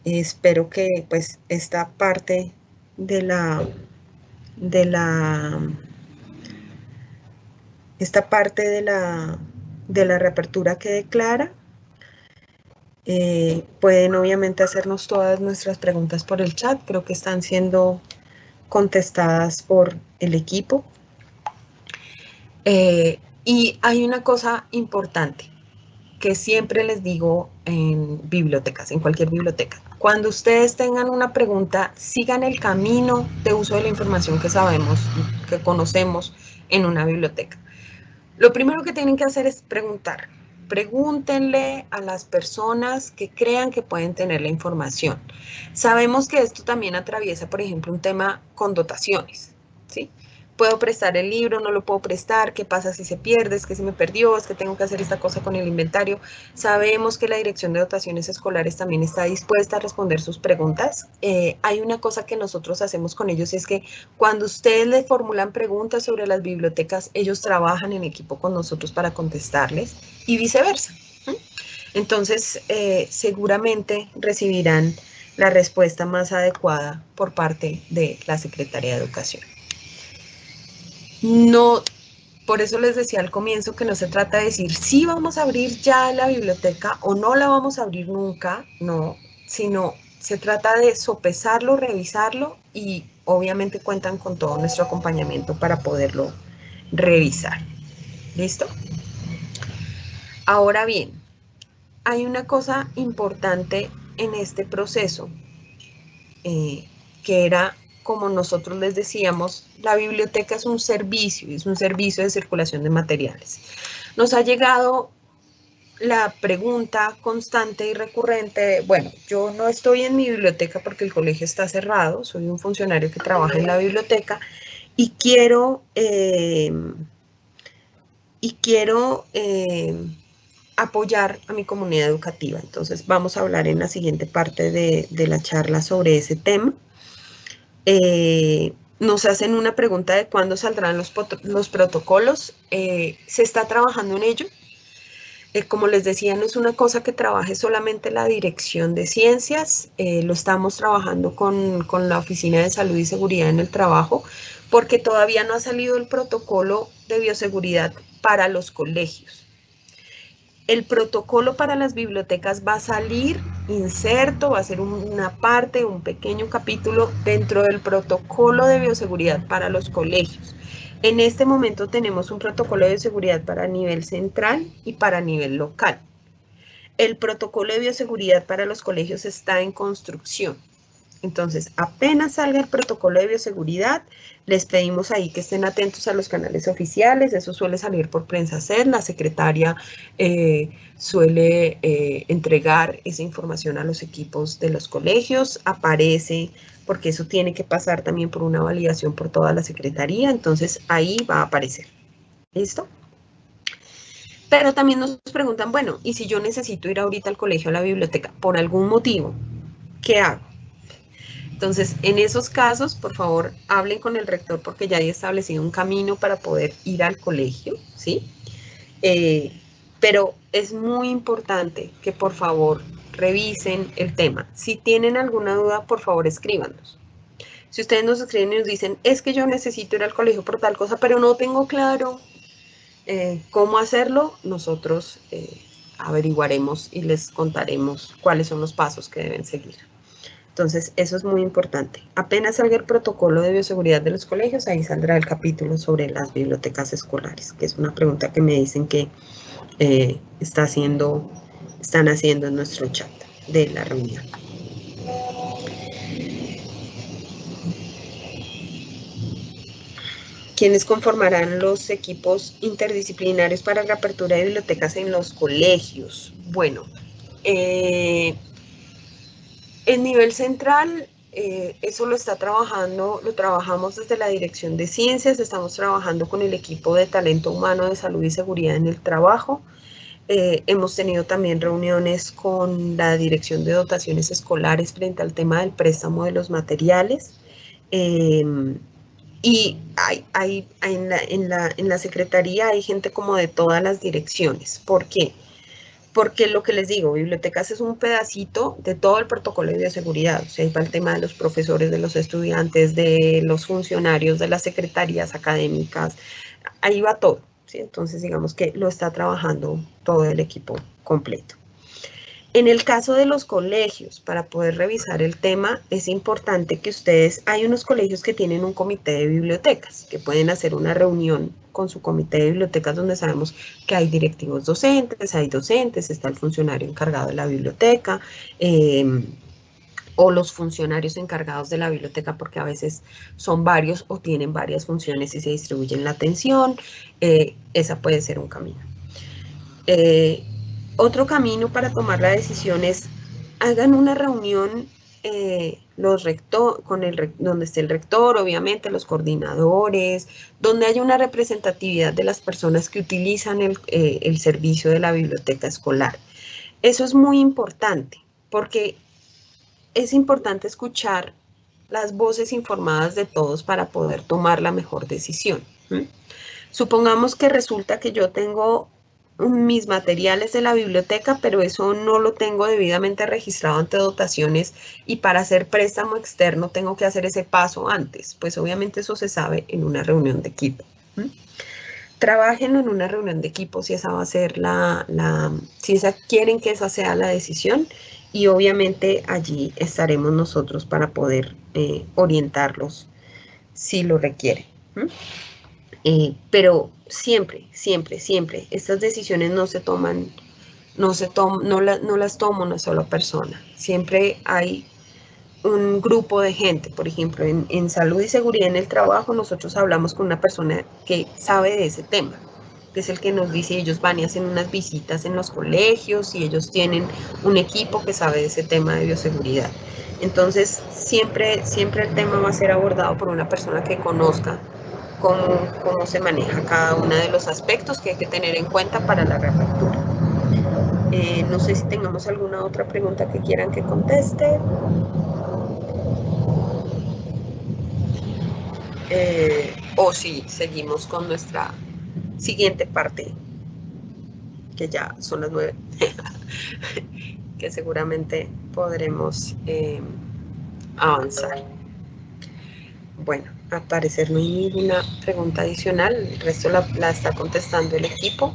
Espero que pues esta parte de la reapertura quede clara. Pueden obviamente hacernos todas nuestras preguntas por el chat, creo que están siendo contestadas por el equipo. Y hay una cosa importante que siempre les digo en bibliotecas, en cualquier biblioteca. Cuando ustedes tengan una pregunta, sigan el camino de uso de la información que sabemos, que conocemos en una biblioteca. Lo primero que tienen que hacer es preguntar. Pregúntenle a las personas que crean que pueden tener la información. Sabemos que esto también atraviesa, por ejemplo, un tema con dotaciones, ¿sí? ¿Puedo prestar el libro? ¿No lo puedo prestar? ¿Qué pasa si se pierde? ¿Es que se me perdió? ¿Es que tengo que hacer esta cosa con el inventario? Sabemos que la Dirección de Dotaciones Escolares también está dispuesta a responder sus preguntas. Hay una cosa que nosotros hacemos con ellos y es que cuando ustedes les formulan preguntas sobre las bibliotecas, ellos trabajan en equipo con nosotros para contestarles y viceversa. Entonces, seguramente recibirán la respuesta más adecuada por parte de la Secretaría de Educación. No, por eso les decía al comienzo que no se trata de decir sí vamos a abrir ya la biblioteca o no la vamos a abrir nunca, no, sino se trata de sopesarlo, revisarlo y obviamente cuentan con todo nuestro acompañamiento para poderlo revisar. ¿Listo? Ahora bien, hay una cosa importante en este proceso que era, como nosotros les decíamos, la biblioteca es un servicio de circulación de materiales. Nos ha llegado la pregunta constante y recurrente, bueno, yo no estoy en mi biblioteca porque el colegio está cerrado, soy un funcionario que trabaja en la biblioteca y quiero apoyar a mi comunidad educativa. Entonces vamos a hablar en la siguiente parte de la charla sobre ese tema. Nos hacen una pregunta de cuándo saldrán los protocolos. Se está trabajando en ello. Como les decía, no es una cosa que trabaje solamente la Dirección de Ciencias, lo estamos trabajando con la Oficina de Salud y Seguridad en el Trabajo, porque todavía no ha salido el protocolo de bioseguridad para los colegios. El protocolo para las bibliotecas va a salir inserto, va a ser una parte, un pequeño capítulo dentro del protocolo de bioseguridad para los colegios. En este momento tenemos un protocolo de bioseguridad para nivel central y para nivel local. El protocolo de bioseguridad para los colegios está en construcción. Entonces, apenas salga el protocolo de bioseguridad, les pedimos ahí que estén atentos a los canales oficiales, eso suele salir por Prensa SED, la secretaria suele entregar esa información a los equipos de los colegios, aparece, porque eso tiene que pasar también por una validación por toda la secretaría, entonces ahí va a aparecer. ¿Listo? Pero también nos preguntan, bueno, ¿y si yo necesito ir ahorita al colegio, a la biblioteca, por algún motivo, qué hago? Entonces, en esos casos, por favor, hablen con el rector porque ya hay establecido un camino para poder ir al colegio, ¿sí? Pero es muy importante que, por favor, revisen el tema. Si tienen alguna duda, por favor, escríbanos. Si ustedes nos escriben y nos dicen, es que yo necesito ir al colegio por tal cosa, pero no tengo claro cómo hacerlo, nosotros averiguaremos y les contaremos cuáles son los pasos que deben seguir. Entonces, eso es muy importante. Apenas salga el protocolo de bioseguridad de los colegios, ahí saldrá el capítulo sobre las bibliotecas escolares, que es una pregunta que me dicen que están haciendo en nuestro chat de la reunión. ¿Quiénes conformarán los equipos interdisciplinarios para la apertura de bibliotecas en los colegios? Bueno, en nivel central, eso lo trabajamos desde la Dirección de Ciencias, estamos trabajando con el equipo de talento humano de salud y seguridad en el trabajo. Hemos tenido también reuniones con la Dirección de Dotaciones Escolares frente al tema del préstamo de los materiales. Y en la Secretaría hay gente como de todas las direcciones. ¿Por qué? Porque lo que les digo, bibliotecas es un pedacito de todo el protocolo de bioseguridad. O sea, ahí va el tema de los profesores, de los estudiantes, de los funcionarios, de las secretarías académicas. Ahí va todo, ¿sí? Entonces, digamos que lo está trabajando todo el equipo completo. En el caso de los colegios, para poder revisar el tema, es importante que ustedes, hay unos colegios que tienen un comité de bibliotecas, que pueden hacer una reunión con su comité de bibliotecas donde sabemos que hay directivos docentes, está el funcionario encargado de la biblioteca, o los funcionarios encargados de la biblioteca, porque a veces son varios o tienen varias funciones y se distribuyen la atención. Esa puede ser un camino. Otro camino para tomar la decisión es hagan una reunión donde esté el rector, obviamente, los coordinadores, donde haya una representatividad de las personas que utilizan el servicio de la biblioteca escolar. Eso es muy importante, porque es importante escuchar las voces informadas de todos para poder tomar la mejor decisión. Supongamos que resulta que yo tengo mis materiales de la biblioteca, pero eso no lo tengo debidamente registrado ante dotaciones y para hacer préstamo externo tengo que hacer ese paso antes. Pues obviamente eso se sabe en una reunión de equipo. Trabajen en una reunión de equipo si esa va a ser si quieren que esa sea la decisión, y obviamente allí estaremos nosotros para poder orientarlos si lo requieren. Pero siempre, estas decisiones no las toma una sola persona. Siempre hay un grupo de gente. Por ejemplo, en salud y seguridad en el trabajo, nosotros hablamos con una persona que sabe de ese tema, que es el que nos dice, ellos van y hacen unas visitas en los colegios y ellos tienen un equipo que sabe de ese tema de bioseguridad. Entonces, siempre el tema va a ser abordado por una persona que conozca cómo se maneja cada uno de los aspectos que hay que tener en cuenta para la reapertura. No sé si tengamos alguna otra pregunta que quieran que conteste. O si seguimos con nuestra siguiente parte, que ya son las 9, que seguramente podremos avanzar. Bueno, al parecer no hay ninguna pregunta adicional, el resto la está contestando el equipo.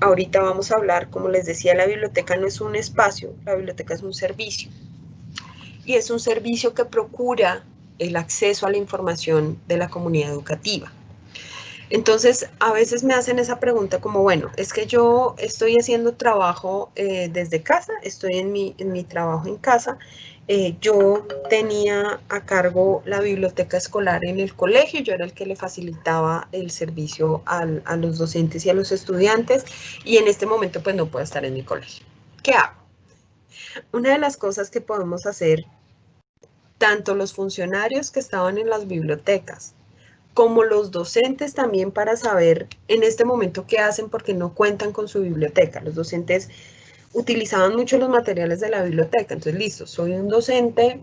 Ahorita vamos a hablar, como les decía, la biblioteca no es un espacio, la biblioteca es un servicio. Y es un servicio que procura el acceso a la información de la comunidad educativa. Entonces, a veces me hacen esa pregunta como, bueno, es que yo estoy haciendo trabajo desde casa, estoy en mi trabajo en casa. Yo tenía a cargo la biblioteca escolar en el colegio, yo era el que le facilitaba el servicio a los docentes y a los estudiantes, y en este momento pues no puedo estar en mi colegio. ¿Qué hago? Una de las cosas que podemos hacer, tanto los funcionarios que estaban en las bibliotecas, como los docentes también, para saber en este momento qué hacen porque no cuentan con su biblioteca. Los docentes utilizaban mucho los materiales de la biblioteca, entonces listo, soy un docente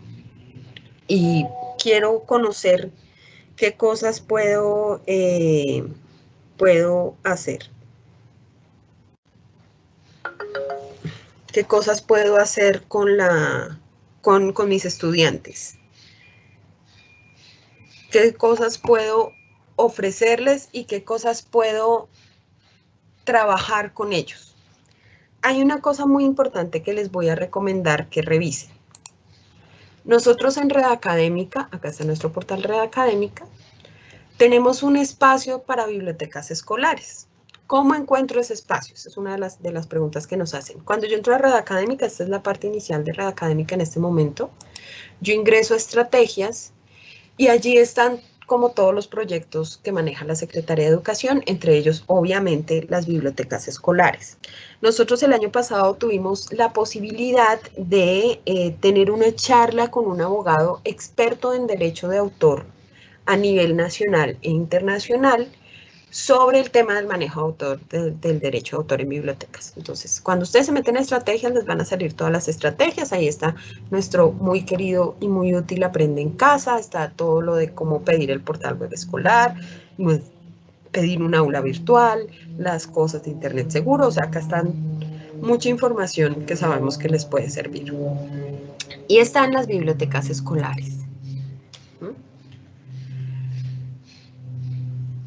y quiero conocer qué cosas puedo hacer. ¿Qué cosas puedo hacer con mis estudiantes? ¿Qué cosas puedo ofrecerles y qué cosas puedo trabajar con ellos? Hay una cosa muy importante que les voy a recomendar que revisen. Nosotros en Red Académica, acá está nuestro portal Red Académica, tenemos un espacio para bibliotecas escolares. ¿Cómo encuentro ese espacio? Esa es una de las preguntas que nos hacen. Cuando yo entro a Red Académica, esta es la parte inicial de Red Académica en este momento, yo ingreso a estrategias y allí están como todos los proyectos que maneja la Secretaría de Educación, entre ellos, obviamente, las bibliotecas escolares. Nosotros el año pasado tuvimos la posibilidad de tener una charla con un abogado experto en derecho de autor a nivel nacional e internacional, sobre el tema del manejo de autor, del derecho de autor en bibliotecas. Entonces, cuando ustedes se meten en estrategias, les van a salir todas las estrategias. Ahí está nuestro muy querido y muy útil Aprende en Casa, está todo lo de cómo pedir el portal web escolar, pedir un aula virtual, las cosas de internet seguro. O sea, acá están mucha información que sabemos que les puede servir. Y están las bibliotecas escolares.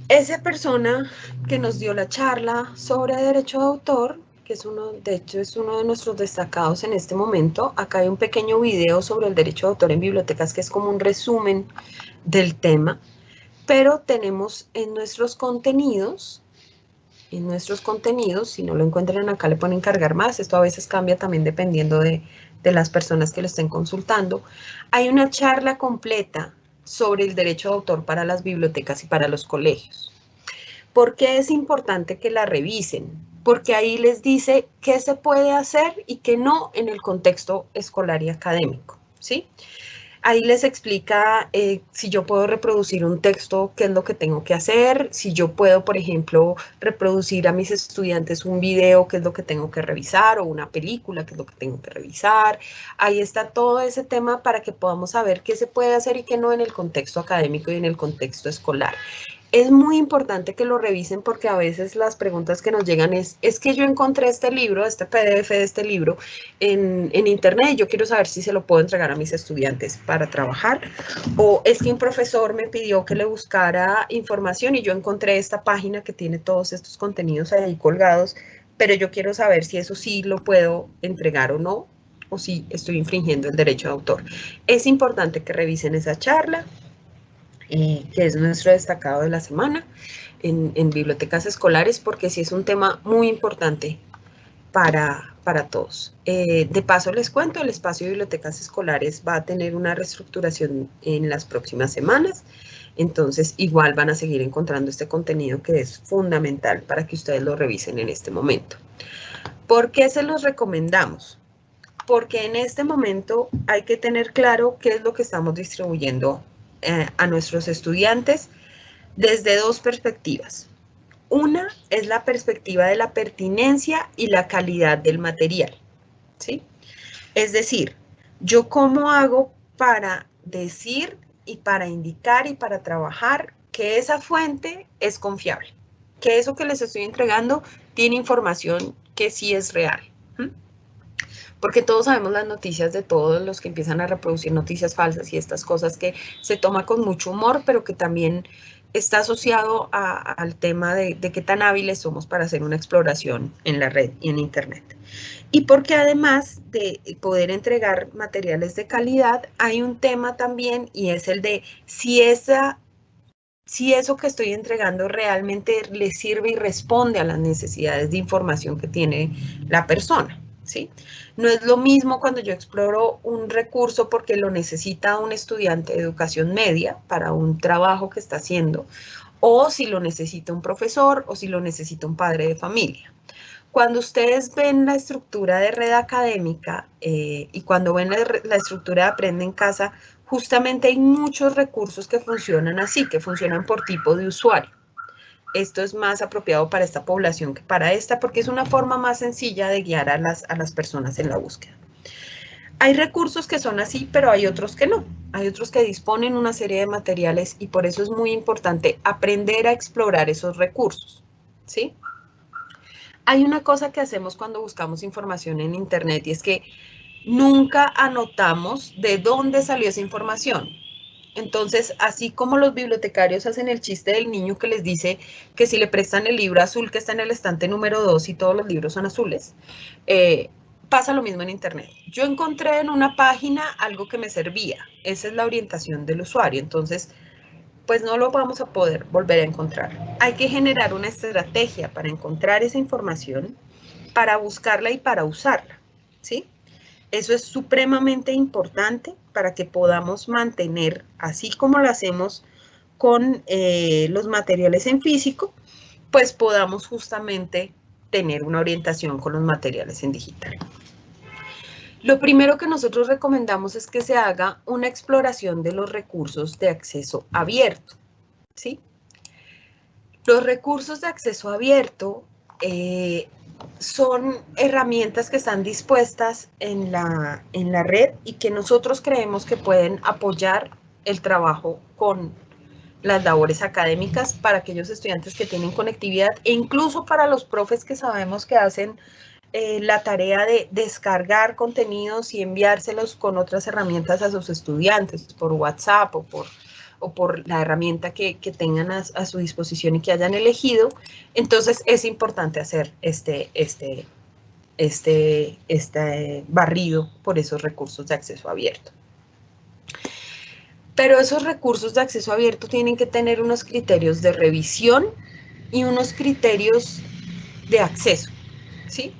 Esa persona que nos dio la charla sobre derecho de autor, que es de hecho es uno de nuestros destacados en este momento, acá hay un pequeño video sobre el derecho de autor en bibliotecas que es como un resumen del tema, pero tenemos en nuestros contenidos, si no lo encuentran acá le ponen cargar más, esto a veces cambia también dependiendo de las personas que lo estén consultando, hay una charla completa sobre el derecho de autor para las bibliotecas y para los colegios. ¿Por qué es importante que la revisen? Porque ahí les dice qué se puede hacer y qué no en el contexto escolar y académico, ¿sí? Ahí les explica si yo puedo reproducir un texto, qué es lo que tengo que hacer, si yo puedo, por ejemplo, reproducir a mis estudiantes un video, qué es lo que tengo que revisar, o una película, qué es lo que tengo que revisar. Ahí está todo ese tema para que podamos saber qué se puede hacer y qué no en el contexto académico y en el contexto escolar. Es muy importante que lo revisen porque a veces las preguntas que nos llegan es que yo encontré este libro, este PDF de este libro en internet y yo quiero saber si se lo puedo entregar a mis estudiantes para trabajar, o es que un profesor me pidió que le buscara información y yo encontré esta página que tiene todos estos contenidos ahí colgados, pero yo quiero saber si eso sí lo puedo entregar o no, o si estoy infringiendo el derecho de autor. Es importante que revisen esa charla. Que es nuestro destacado de la semana en bibliotecas escolares, porque sí es un tema muy importante para todos. De paso les cuento, el espacio de bibliotecas escolares va a tener una reestructuración en las próximas semanas, entonces igual van a seguir encontrando este contenido que es fundamental para que ustedes lo revisen en este momento. ¿Por qué se los recomendamos? Porque en este momento hay que tener claro qué es lo que estamos distribuyendo a nuestros estudiantes desde dos perspectivas. Una es la perspectiva de la pertinencia y la calidad del material, ¿sí? Es decir, yo cómo hago para decir y para indicar y para trabajar que esa fuente es confiable, que eso que les estoy entregando tiene información que sí es real. Porque todos sabemos las noticias de todos los que empiezan a reproducir noticias falsas y estas cosas que se toma con mucho humor, pero que también está asociado al tema de qué tan hábiles somos para hacer una exploración en la red y en internet. Y porque además de poder entregar materiales de calidad, hay un tema también y es el de si eso que estoy entregando realmente le sirve y responde a las necesidades de información que tiene la persona. ¿Sí? No es lo mismo cuando yo exploro un recurso porque lo necesita un estudiante de educación media para un trabajo que está haciendo, o si lo necesita un profesor, o si lo necesita un padre de familia. Cuando ustedes ven la estructura de red académica y cuando ven la estructura de Aprende en Casa, justamente hay muchos recursos que funcionan así, que funcionan por tipo de usuario. Esto es más apropiado para esta población que para esta, porque es una forma más sencilla de guiar a las personas en la búsqueda. Hay recursos que son así, pero hay otros que no. Hay otros que disponen una serie de materiales y por eso es muy importante aprender a explorar esos recursos, ¿sí? Hay una cosa que hacemos cuando buscamos información en internet y es que nunca anotamos de dónde salió esa información. Entonces, así como los bibliotecarios hacen el chiste del niño que les dice que si le prestan el libro azul que está en el estante número 2 y todos los libros son azules, pasa lo mismo en internet. Yo encontré en una página algo que me servía. Esa es la orientación del usuario. Entonces, pues no lo vamos a poder volver a encontrar. Hay que generar una estrategia para encontrar esa información, para buscarla y para usarla, ¿sí? Eso es supremamente importante para que podamos mantener, así como lo hacemos con los materiales en físico, pues podamos justamente tener una orientación con los materiales en digital. Lo primero que nosotros recomendamos es que se haga una exploración de los recursos de acceso abierto, ¿sí? Los recursos de acceso abierto son herramientas que están dispuestas en la red y que nosotros creemos que pueden apoyar el trabajo con las labores académicas para aquellos estudiantes que tienen conectividad e incluso para los profes que sabemos que hacen la tarea de descargar contenidos y enviárselos con otras herramientas a sus estudiantes por WhatsApp o por la herramienta que tengan a su disposición y que hayan elegido. Entonces es importante hacer este barrido por esos recursos de acceso abierto. Pero esos recursos de acceso abierto tienen que tener unos criterios de revisión y unos criterios de acceso, ¿sí?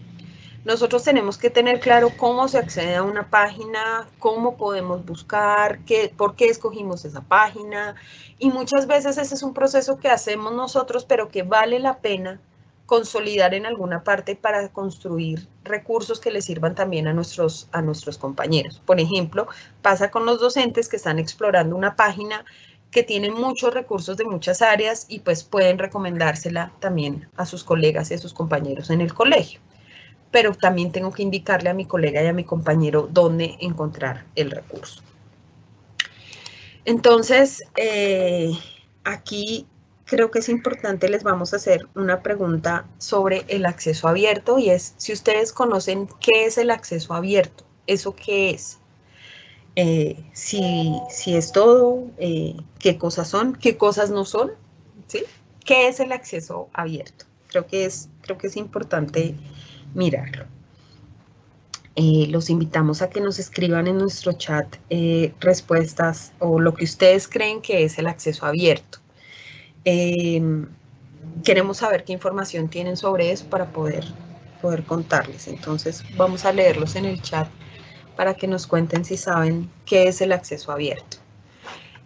Nosotros tenemos que tener claro cómo se accede a una página, cómo podemos buscar, por qué escogimos esa página, y muchas veces ese es un proceso que hacemos nosotros, pero que vale la pena consolidar en alguna parte para construir recursos que les sirvan también a nuestros compañeros. Por ejemplo, pasa con los docentes que están explorando una página que tiene muchos recursos de muchas áreas y pues pueden recomendársela también a sus colegas y a sus compañeros en el colegio. Pero también tengo que indicarle a mi colega y a mi compañero dónde encontrar el recurso. Entonces, aquí creo que es importante, les vamos a hacer una pregunta sobre el acceso abierto y es si ustedes conocen qué es el acceso abierto, ¿eso qué es? Si es todo, qué cosas son, qué cosas no son, ¿sí? ¿Qué es el acceso abierto? Creo que es importante mirarlo. Los invitamos a que nos escriban en nuestro chat respuestas o lo que ustedes creen que es el acceso abierto. Queremos saber qué información tienen sobre eso para poder contarles. Entonces, vamos a leerlos en el chat para que nos cuenten si saben qué es el acceso abierto.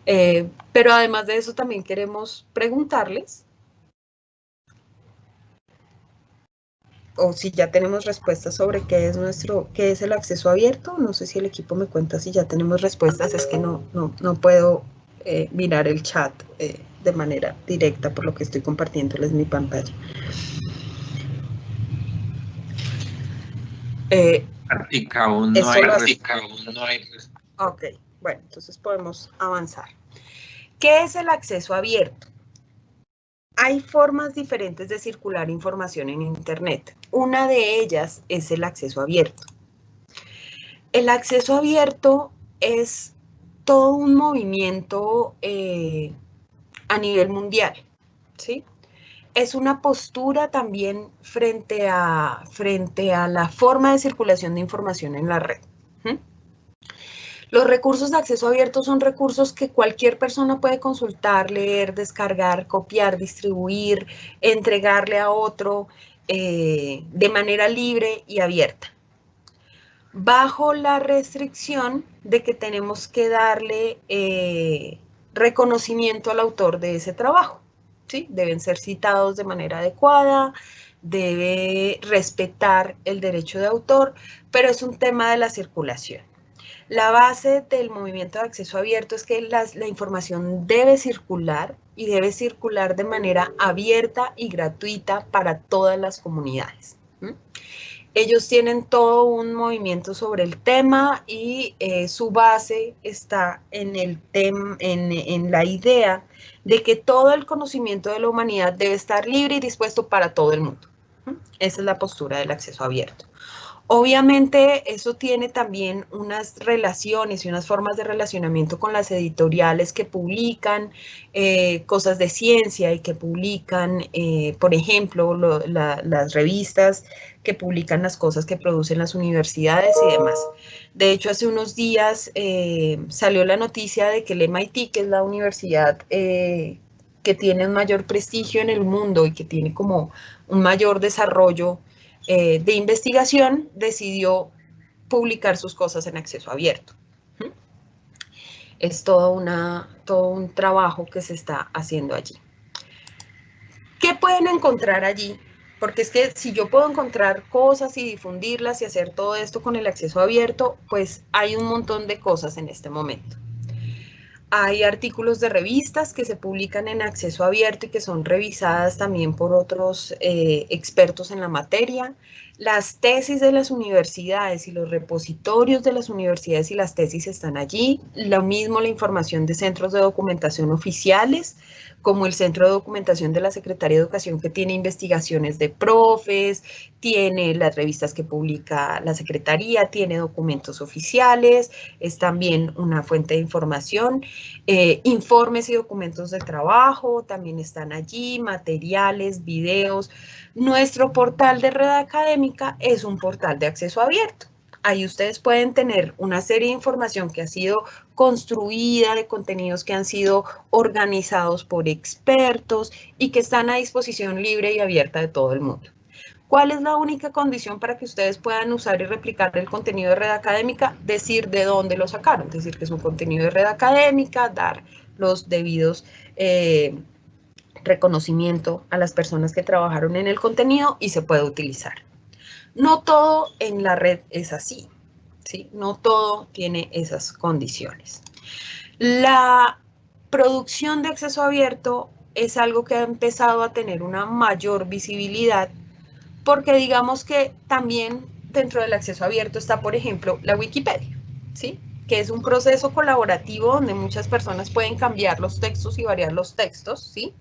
Pero además de eso, también queremos preguntarles o si ya tenemos respuestas sobre qué es el acceso abierto. No sé si el equipo me cuenta si ya tenemos respuestas, es que no puedo mirar el chat de manera directa, por lo que estoy compartiéndoles mi pantalla. Aún no hay respuesta. Ok, bueno, entonces podemos avanzar. ¿Qué es el acceso abierto? Hay formas diferentes de circular información en Internet. Una de ellas es el acceso abierto. El acceso abierto es todo un movimiento a nivel mundial, ¿sí? Es una postura también frente a la forma de circulación de información en la red. Los recursos de acceso abierto son recursos que cualquier persona puede consultar, leer, descargar, copiar, distribuir, entregarle a otro de manera libre y abierta. Bajo la restricción de que tenemos que darle reconocimiento al autor de ese trabajo, ¿sí? Deben ser citados de manera adecuada, debe respetar el derecho de autor, pero es un tema de la circulación. La base del movimiento de acceso abierto es que la información debe circular y debe circular de manera abierta y gratuita para todas las comunidades. Ellos tienen todo un movimiento sobre el tema y su base está en la idea de que todo el conocimiento de la humanidad debe estar libre y dispuesto para todo el mundo. Esa es la postura del acceso abierto. Obviamente eso tiene también unas relaciones y unas formas de relacionamiento con las editoriales que publican cosas de ciencia y que publican, por ejemplo, las revistas que publican las cosas que producen las universidades y demás. De hecho, hace unos días salió la noticia de que el MIT, que es la universidad que tiene un mayor prestigio en el mundo y que tiene como un mayor desarrollo de investigación, decidió publicar sus cosas en acceso abierto. Es todo un trabajo que se está haciendo allí. ¿Qué pueden encontrar allí? Porque es que si yo puedo encontrar cosas y difundirlas y hacer todo esto con el acceso abierto, pues hay un montón de cosas en este momento. Hay artículos de revistas que se publican en acceso abierto y que son revisadas también por otros expertos en la materia. Las tesis de las universidades y los repositorios de las universidades y las tesis están allí. Lo mismo la información de centros de documentación oficiales, como el Centro de Documentación de la Secretaría de Educación, que tiene investigaciones de profes, tiene las revistas que publica la Secretaría, tiene documentos oficiales, es también una fuente de información. Informes y documentos de trabajo también están allí, materiales, videos. Nuestro portal de Red Académica es un portal de acceso abierto. Ahí ustedes pueden tener una serie de información que ha sido construida, de contenidos que han sido organizados por expertos y que están a disposición libre y abierta de todo el mundo. ¿Cuál es la única condición para que ustedes puedan usar y replicar el contenido de Red Académica? Decir de dónde lo sacaron, decir que es un contenido de Red Académica, dar los debidos reconocimiento a las personas que trabajaron en el contenido y se puede utilizar. No todo en la red es así, ¿sí? No todo tiene esas condiciones. La producción de acceso abierto es algo que ha empezado a tener una mayor visibilidad porque digamos que también dentro del acceso abierto está, por ejemplo, la Wikipedia, ¿sí? Que es un proceso colaborativo donde muchas personas pueden cambiar los textos y variar los textos, ¿sí?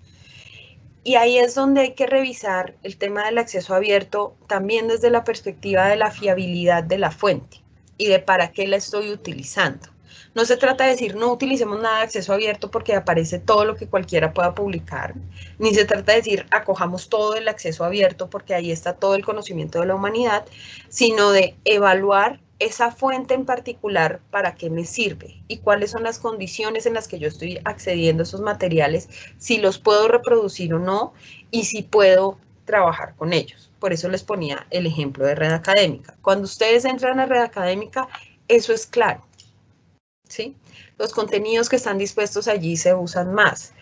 Y ahí es donde hay que revisar el tema del acceso abierto también desde la perspectiva de la fiabilidad de la fuente y de para qué la estoy utilizando. No se trata de decir no utilicemos nada de acceso abierto porque aparece todo lo que cualquiera pueda publicar, ni se trata de decir acojamos todo el acceso abierto porque ahí está todo el conocimiento de la humanidad, sino de evaluar esa fuente en particular, ¿para qué me sirve? Y cuáles son las condiciones en las que yo estoy accediendo a esos materiales, si los puedo reproducir o no, y si puedo trabajar con ellos. Por eso les ponía el ejemplo de Red Académica. Cuando ustedes entran a Red Académica, eso es claro, ¿sí? Los contenidos que están dispuestos allí se usan más.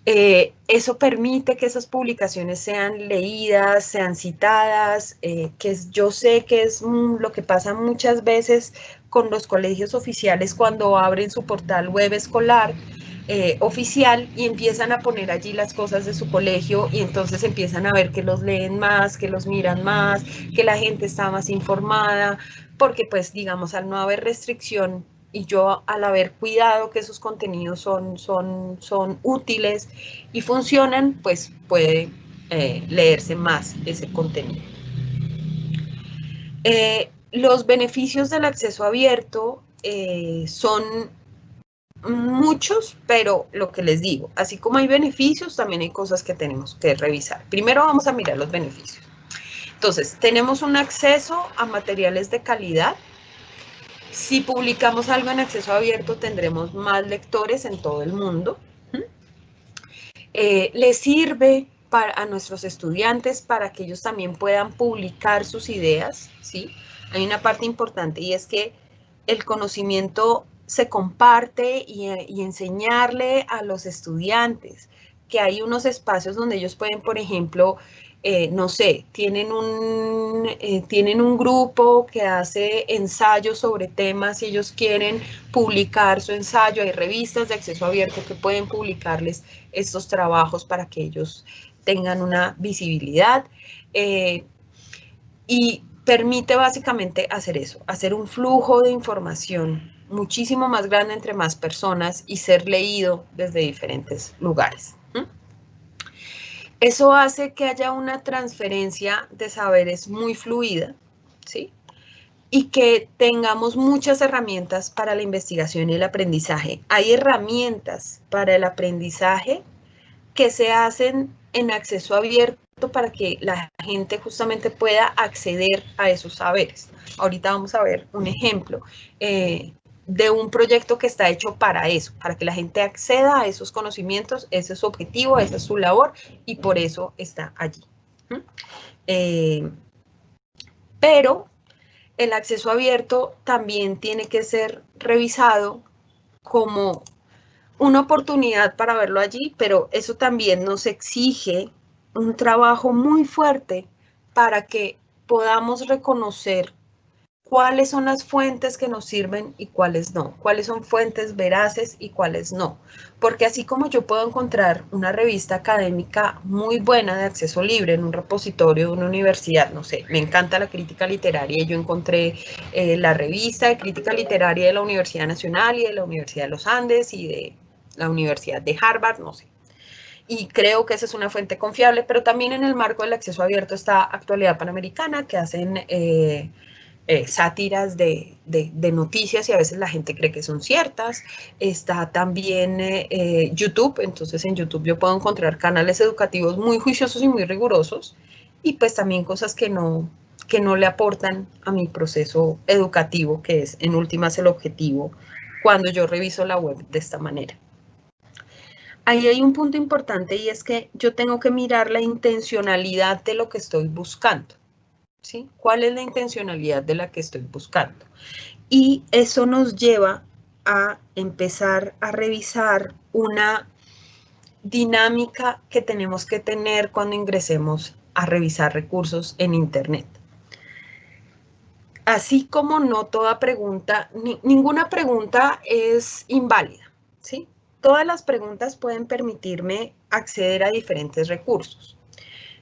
Eso permite que esas publicaciones sean leídas, sean citadas, que yo sé que es lo que pasa muchas veces con los colegios oficiales cuando abren su portal web escolar oficial y empiezan a poner allí las cosas de su colegio y entonces empiezan a ver que los leen más, que los miran más, que la gente está más informada, porque pues digamos al no haber restricción y yo al haber cuidado que esos contenidos son útiles y funcionan, pues puede leerse más ese contenido. Los beneficios del acceso abierto son muchos, pero lo que les digo, así como hay beneficios, también hay cosas que tenemos que revisar. Primero vamos a mirar los beneficios. Entonces, tenemos un acceso a materiales de calidad. Si publicamos algo en acceso abierto, tendremos más lectores en todo el mundo. Les sirve a nuestros estudiantes para que ellos también puedan publicar sus ideas, ¿sí? Hay una parte importante y es que el conocimiento se comparte y enseñarle a los estudiantes que hay unos espacios donde ellos pueden, por ejemplo, no sé, tienen un grupo que hace ensayos sobre temas y ellos quieren publicar su ensayo. Hay revistas de acceso abierto que pueden publicarles estos trabajos para que ellos tengan una visibilidad. Y permite básicamente hacer eso, hacer un flujo de información muchísimo más grande entre más personas y ser leído desde diferentes lugares. Eso hace que haya una transferencia de saberes muy fluida, ¿sí? Y que tengamos muchas herramientas para la investigación y el aprendizaje. Hay herramientas para el aprendizaje que se hacen en acceso abierto para que la gente justamente pueda acceder a esos saberes. Ahorita vamos a ver un ejemplo de un proyecto que está hecho para eso, para que la gente acceda a esos conocimientos. Ese es su objetivo, esa es su labor y por eso está allí. Pero el acceso abierto también tiene que ser revisado como una oportunidad para verlo allí, pero eso también nos exige un trabajo muy fuerte para que podamos reconocer cuáles son las fuentes que nos sirven y cuáles no, cuáles son fuentes veraces y cuáles no. Porque así como yo puedo encontrar una revista académica muy buena de acceso libre en un repositorio de una universidad, no sé, me encanta la crítica literaria y yo encontré la revista de crítica literaria de la Universidad Nacional y de la Universidad de los Andes y de la Universidad de Harvard, no sé. Y creo que esa es una fuente confiable, pero también en el marco del acceso abierto está Actualidad Panamericana, que hacen sátiras de noticias y a veces la gente cree que son ciertas. Está también YouTube, entonces en YouTube yo puedo encontrar canales educativos muy juiciosos y muy rigurosos y pues también cosas que no le aportan a mi proceso educativo, que es en últimas el objetivo cuando yo reviso la web de esta manera. Ahí hay un punto importante y es que yo tengo que mirar la intencionalidad de lo que estoy buscando. ¿Sí? ¿Cuál es la intencionalidad de la que estoy buscando? Y eso nos lleva a empezar a revisar una dinámica que tenemos que tener cuando ingresemos a revisar recursos en Internet. Así como no toda pregunta, ninguna pregunta es inválida, ¿sí? Todas las preguntas pueden permitirme acceder a diferentes recursos.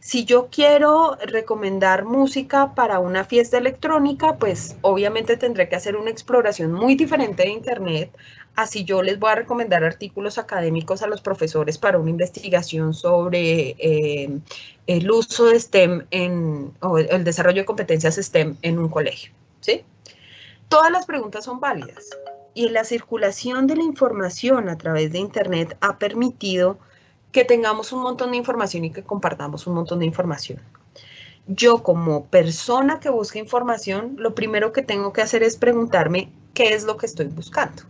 Si yo quiero recomendar música para una fiesta electrónica, pues obviamente tendré que hacer una exploración muy diferente de Internet, así yo les voy a recomendar artículos académicos a los profesores para una investigación sobre el uso de STEM o el desarrollo de competencias STEM en un colegio, ¿sí? Todas las preguntas son válidas y la circulación de la información a través de Internet ha permitido que tengamos un montón de información y que compartamos un montón de información. Yo como persona que busca información, lo primero que tengo que hacer es preguntarme qué es lo que estoy buscando.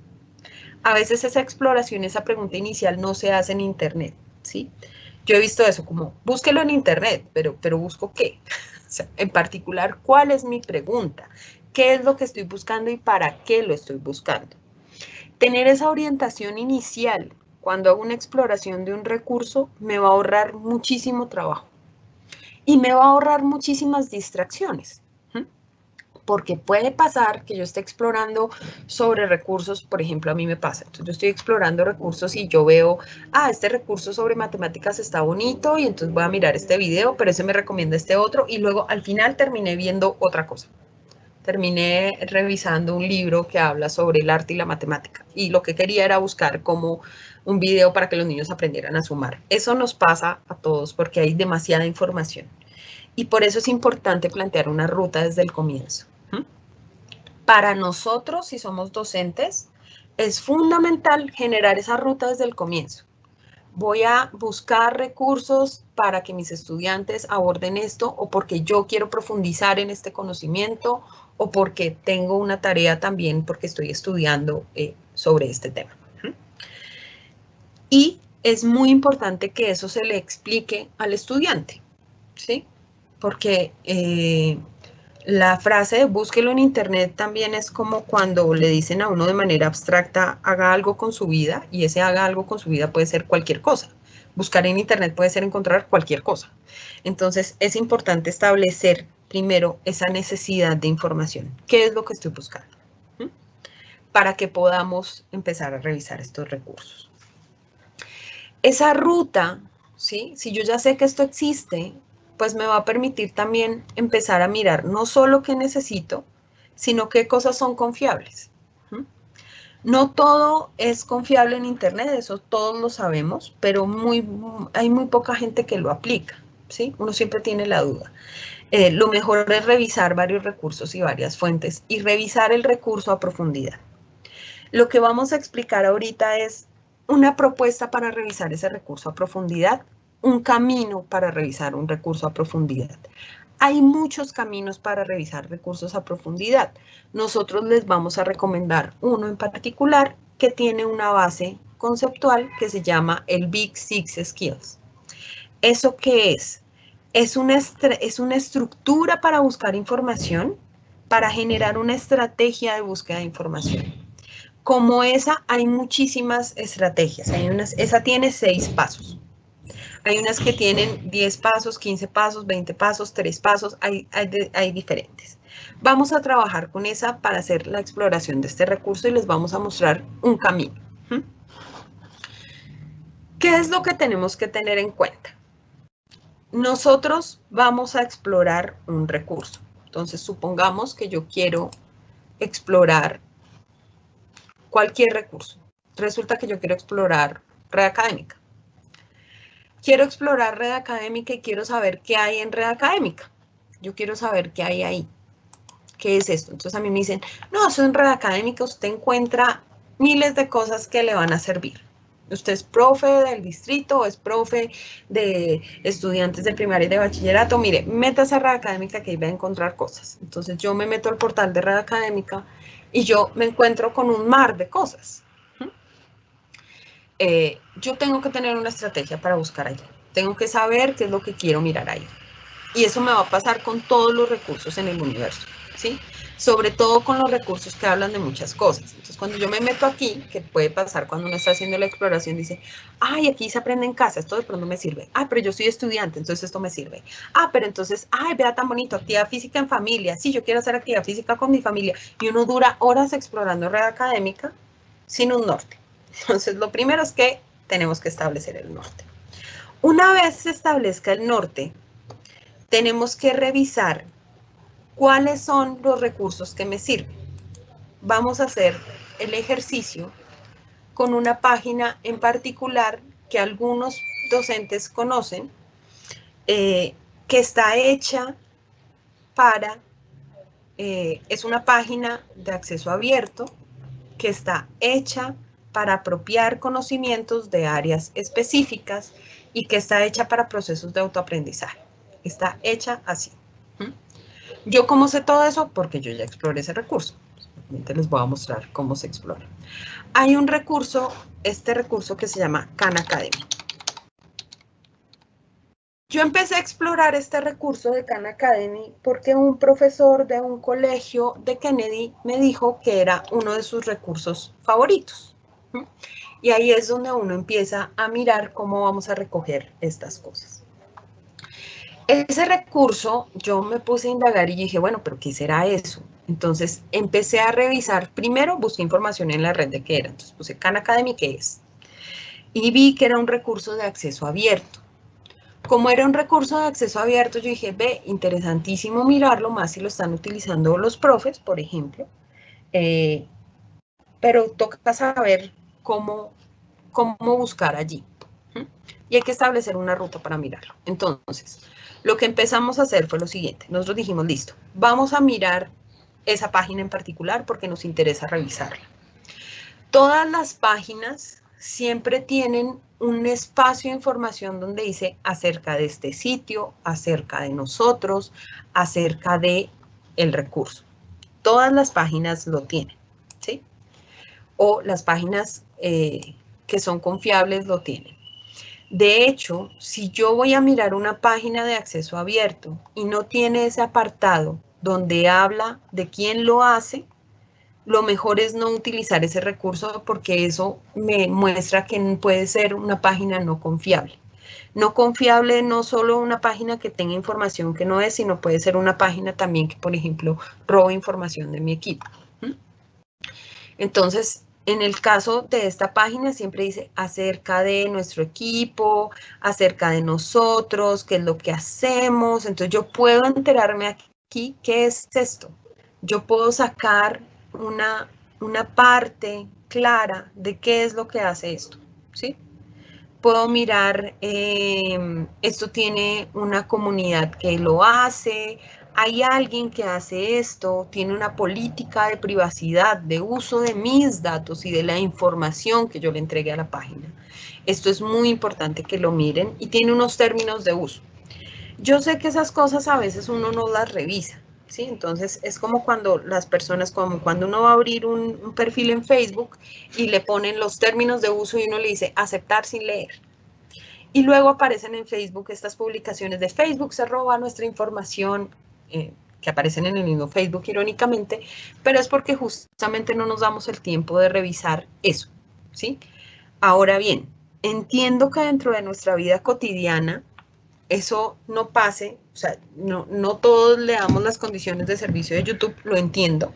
A veces esa exploración, esa pregunta inicial no se hace en Internet, ¿sí? Yo he visto eso como, búsquelo en Internet, pero ¿busco qué? O sea, en particular, ¿cuál es mi pregunta? ¿Qué es lo que estoy buscando y para qué lo estoy buscando? Tener esa orientación inicial cuando hago una exploración de un recurso me va a ahorrar muchísimo trabajo y me va a ahorrar muchísimas distracciones, porque puede pasar que yo esté explorando sobre recursos, por ejemplo, a mí me pasa, entonces yo estoy explorando recursos y yo veo, este recurso sobre matemáticas está bonito y entonces voy a mirar este video, pero ese me recomienda este otro y luego al final terminé viendo otra cosa. Terminé revisando un libro que habla sobre el arte y la matemática y lo que quería era buscar como un video para que los niños aprendieran a sumar. Eso nos pasa a todos porque hay demasiada información y por eso es importante plantear una ruta desde el comienzo. Para nosotros, si somos docentes, es fundamental generar esa ruta desde el comienzo. Voy a buscar recursos para que mis estudiantes aborden esto o porque yo quiero profundizar en este conocimiento o porque tengo una tarea también porque estoy estudiando sobre este tema. Y es muy importante que eso se le explique al estudiante, ¿sí? Porque la frase de búsquelo en Internet también es como cuando le dicen a uno de manera abstracta, haga algo con su vida, y ese haga algo con su vida puede ser cualquier cosa. Buscar en Internet puede ser encontrar cualquier cosa. Entonces, es importante establecer primero esa necesidad de información. ¿Qué es lo que estoy buscando? Para que podamos empezar a revisar estos recursos. Esa ruta, ¿sí? Si yo ya sé que esto existe, pues me va a permitir también empezar a mirar no solo qué necesito, sino qué cosas son confiables. No todo es confiable en Internet, eso todos lo sabemos, pero hay muy poca gente que lo aplica, ¿sí? Uno siempre tiene la duda. Lo mejor es revisar varios recursos y varias fuentes y revisar el recurso a profundidad. Lo que vamos a explicar ahorita es una propuesta para revisar ese recurso a profundidad, un camino para revisar un recurso a profundidad. Hay muchos caminos para revisar recursos a profundidad. Nosotros les vamos a recomendar uno en particular que tiene una base conceptual que se llama el Big Six Skills. ¿Eso qué es? Es una estructura para buscar información, para generar una estrategia de búsqueda de información. Como esa, hay muchísimas estrategias. Esa tiene 6 pasos. Hay unas que tienen 10 pasos, 15 pasos, 20 pasos, 3 pasos, hay diferentes. Vamos a trabajar con esa para hacer la exploración de este recurso y les vamos a mostrar un camino. ¿Qué es lo que tenemos que tener en cuenta? Nosotros vamos a explorar un recurso. Entonces, supongamos que yo quiero explorar cualquier recurso. Resulta que yo quiero explorar red académica. Quiero explorar red académica y quiero saber qué hay en red académica. Yo quiero saber qué hay ahí. ¿Qué es esto? Entonces a mí me dicen, no, eso en red académica usted encuentra miles de cosas que le van a servir. Usted es profe del distrito o es profe de estudiantes de primaria y de bachillerato. Mire, métase a red académica que ahí va a encontrar cosas. Entonces yo me meto al portal de red académica y yo me encuentro con un mar de cosas. Yo tengo que tener una estrategia para buscar allí. Tengo que saber qué es lo que quiero mirar ahí. Y eso me va a pasar con todos los recursos en el universo, ¿sí? Sobre todo con los recursos que hablan de muchas cosas. Entonces, cuando yo me meto aquí, que puede pasar cuando uno está haciendo la exploración, dice, ay, aquí se aprende en casa, esto de pronto me sirve. Ah, pero yo soy estudiante, entonces esto me sirve. Ah, pero entonces, ay, vea tan bonito, actividad física en familia. Sí, yo quiero hacer actividad física con mi familia. Y uno dura horas explorando red académica sin un norte. Entonces, lo primero es que tenemos que establecer el norte. Una vez se establezca el norte, tenemos que revisar cuáles son los recursos que me sirven. Vamos a hacer el ejercicio con una página en particular que algunos docentes conocen, que está hecha para, es una página de acceso abierto que está hecha para apropiar conocimientos de áreas específicas y que está hecha para procesos de autoaprendizaje. Está hecha así. ¿Yo cómo sé todo eso? Porque yo ya exploré ese recurso. Simplemente les voy a mostrar cómo se explora. Hay un recurso, este recurso que se llama Khan Academy. Yo empecé a explorar este recurso de Khan Academy porque un profesor de un colegio de Kennedy me dijo que era uno de sus recursos favoritos. Y ahí es donde uno empieza a mirar cómo vamos a recoger estas cosas. Ese recurso, yo me puse a indagar y dije, bueno, pero ¿qué será eso? Entonces empecé a revisar, primero busqué información en la red de qué era, entonces puse Khan Academy, ¿qué es? Y vi que era un recurso de acceso abierto. Como era un recurso de acceso abierto, yo dije, ve, interesantísimo mirarlo, más si lo están utilizando los profes, por ejemplo, pero toca saber cómo buscar allí. Y hay que establecer una ruta para mirarlo. Entonces, lo que empezamos a hacer fue lo siguiente. Nosotros dijimos, listo, vamos a mirar esa página en particular porque nos interesa revisarla. Todas las páginas siempre tienen un espacio de información donde dice acerca de este sitio, acerca de nosotros, acerca de el recurso. Todas las páginas lo tienen, ¿sí? O las páginas que son confiables lo tienen. De hecho, si yo voy a mirar una página de acceso abierto y no tiene ese apartado donde habla de quién lo hace, lo mejor es no utilizar ese recurso porque eso me muestra que puede ser una página no confiable. No confiable no solo una página que tenga información que no es, sino puede ser una página también que, por ejemplo, robe información de mi equipo. Entonces, en el caso de esta página siempre dice acerca de nuestro equipo, acerca de nosotros, qué es lo que hacemos. Entonces yo puedo enterarme aquí qué es esto. Yo puedo sacar una parte clara de qué es lo que hace esto, ¿sí? Puedo mirar, esto tiene una comunidad que lo hace, hay alguien que hace esto, tiene una política de privacidad, de uso de mis datos y de la información que yo le entregué a la página. Esto es muy importante que lo miren y tiene unos términos de uso. Yo sé que esas cosas a veces uno no las revisa, ¿sí? Entonces es como cuando las personas, como cuando uno va a abrir un perfil en Facebook y le ponen los términos de uso y uno le dice aceptar sin leer. Y luego aparecen en Facebook estas publicaciones de Facebook se roba nuestra información, que aparecen en el mismo Facebook irónicamente, pero es porque justamente no nos damos el tiempo de revisar eso, ¿sí? Ahora bien, entiendo que dentro de nuestra vida cotidiana eso no pase, o sea, no todos le damos las condiciones de servicio de YouTube, lo entiendo,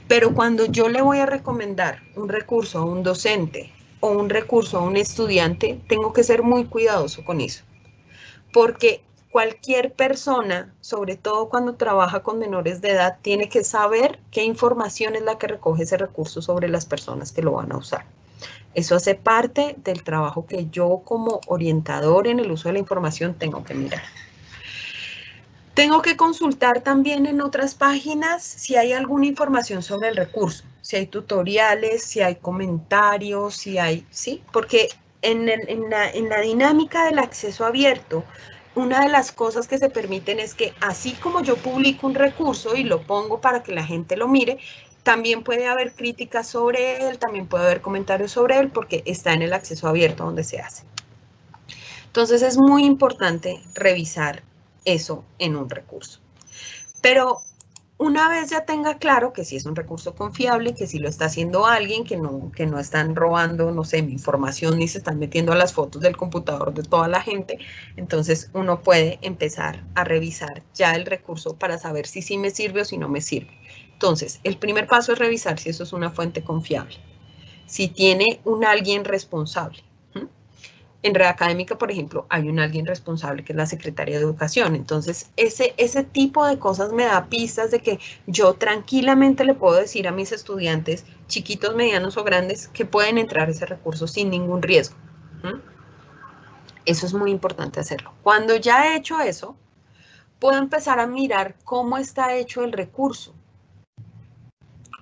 pero cuando yo le voy a recomendar un recurso a un docente o un recurso a un estudiante, tengo que ser muy cuidadoso con eso, porque cualquier persona, sobre todo cuando trabaja con menores de edad, tiene que saber qué información es la que recoge ese recurso sobre las personas que lo van a usar. Eso hace parte del trabajo que yo como orientador en el uso de la información tengo que mirar. Tengo que consultar también en otras páginas si hay alguna información sobre el recurso, si hay tutoriales, si hay comentarios, si hay, ¿sí? Porque en la dinámica del acceso abierto, una de las cosas que se permiten es que así como yo publico un recurso y lo pongo para que la gente lo mire, también puede haber críticas sobre él, también puede haber comentarios sobre él, porque está en el acceso abierto donde se hace. Entonces es muy importante revisar eso en un recurso. Pero una vez ya tenga claro que si es un recurso confiable, que si lo está haciendo alguien, que no están robando, no sé, mi información ni se están metiendo a las fotos del computador de toda la gente, entonces uno puede empezar a revisar ya el recurso para saber si sí me sirve o si no me sirve. Entonces, el primer paso es revisar si eso es una fuente confiable, si tiene un alguien responsable. En Red Académica, por ejemplo, hay un alguien responsable que es la secretaria de Educación. Entonces, ese tipo de cosas me da pistas de que yo tranquilamente le puedo decir a mis estudiantes, chiquitos, medianos o grandes, que pueden entrar a ese recurso sin ningún riesgo. Eso es muy importante hacerlo. Cuando ya he hecho eso, puedo empezar a mirar cómo está hecho el recurso.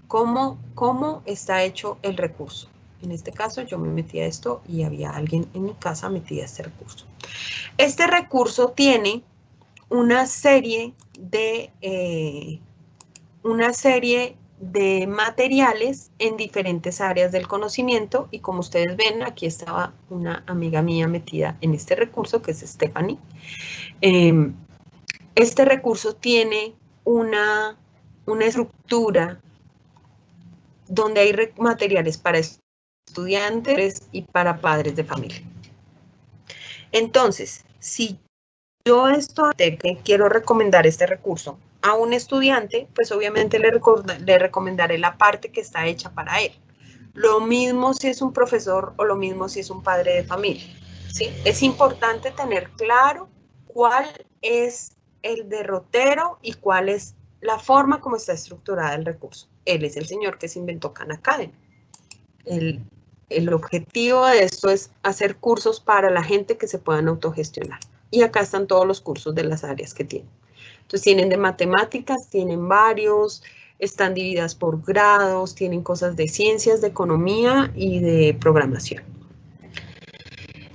¿Cómo está hecho el recurso? En este caso yo me metí a esto y había alguien en mi casa metida a este recurso. Este recurso tiene una serie de materiales en diferentes áreas del conocimiento y como ustedes ven, aquí estaba una amiga mía metida en este recurso que es Stephanie. Este recurso tiene una estructura donde hay materiales para estudiantes y para padres de familia. Entonces, si yo quiero recomendar este recurso a un estudiante, pues obviamente le recomendaré la parte que está hecha para él. Lo mismo si es un profesor o lo mismo si es un padre de familia, ¿sí? Es importante tener claro cuál es el derrotero y cuál es la forma como está estructurada el recurso. Él es el señor que se inventó Khan Academy. El objetivo de esto es hacer cursos para la gente que se puedan autogestionar. Y acá están todos los cursos de las áreas que tienen. Entonces tienen de matemáticas, tienen varios, están divididas por grados, tienen cosas de ciencias, de economía y de programación.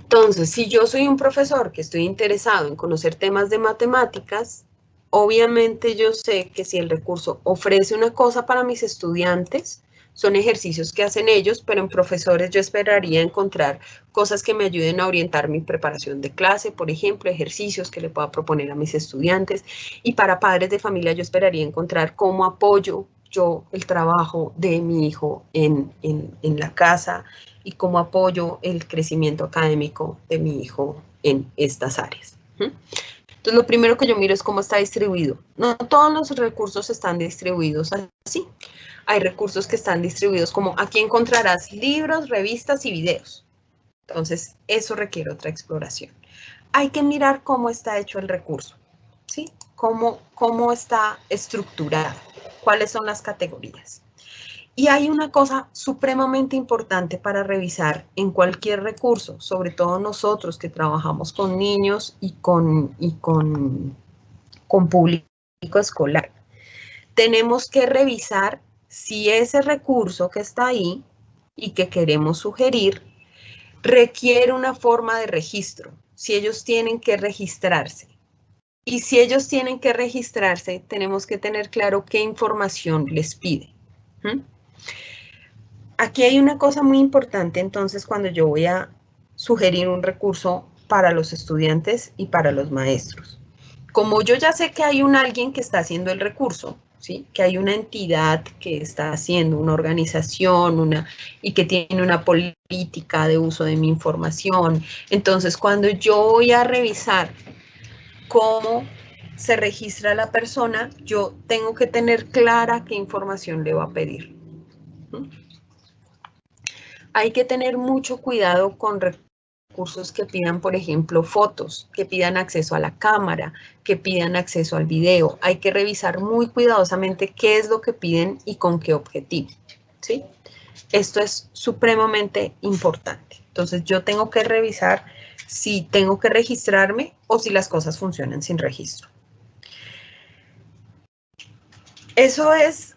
Entonces, si yo soy un profesor que estoy interesado en conocer temas de matemáticas, obviamente yo sé que si el recurso ofrece una cosa para mis estudiantes, son ejercicios que hacen ellos, pero en profesores yo esperaría encontrar cosas que me ayuden a orientar mi preparación de clase, por ejemplo, ejercicios que le pueda proponer a mis estudiantes. Y para padres de familia yo esperaría encontrar cómo apoyo yo el trabajo de mi hijo en la casa y cómo apoyo el crecimiento académico de mi hijo en estas áreas. Entonces, lo primero que yo miro es cómo está distribuido. No todos los recursos están distribuidos así. Hay recursos que están distribuidos como aquí encontrarás libros, revistas y videos. Entonces, eso requiere otra exploración. Hay que mirar cómo está hecho el recurso, ¿sí? Cómo está estructurado, cuáles son las categorías. Y hay una cosa supremamente importante para revisar en cualquier recurso, sobre todo nosotros que trabajamos con niños y con público escolar. Tenemos que revisar si ese recurso que está ahí y que queremos sugerir requiere una forma de registro, si ellos tienen que registrarse. Y si ellos tienen que registrarse, tenemos que tener claro qué información les pide. Aquí hay una cosa muy importante, entonces, cuando yo voy a sugerir un recurso para los estudiantes y para los maestros. Como yo ya sé que hay alguien que está haciendo el recurso, ¿sí? Que hay una entidad que está haciendo, una organización, y que tiene una política de uso de mi información. Entonces, cuando yo voy a revisar cómo se registra la persona, yo tengo que tener clara qué información le va a pedir. Hay que tener mucho cuidado con recursos que pidan, por ejemplo, fotos, que pidan acceso a la cámara, que pidan acceso al video. Hay que revisar muy cuidadosamente qué es lo que piden y con qué objetivo, ¿sí? Esto es supremamente importante. Entonces, yo tengo que revisar si tengo que registrarme o si las cosas funcionan sin registro. Eso es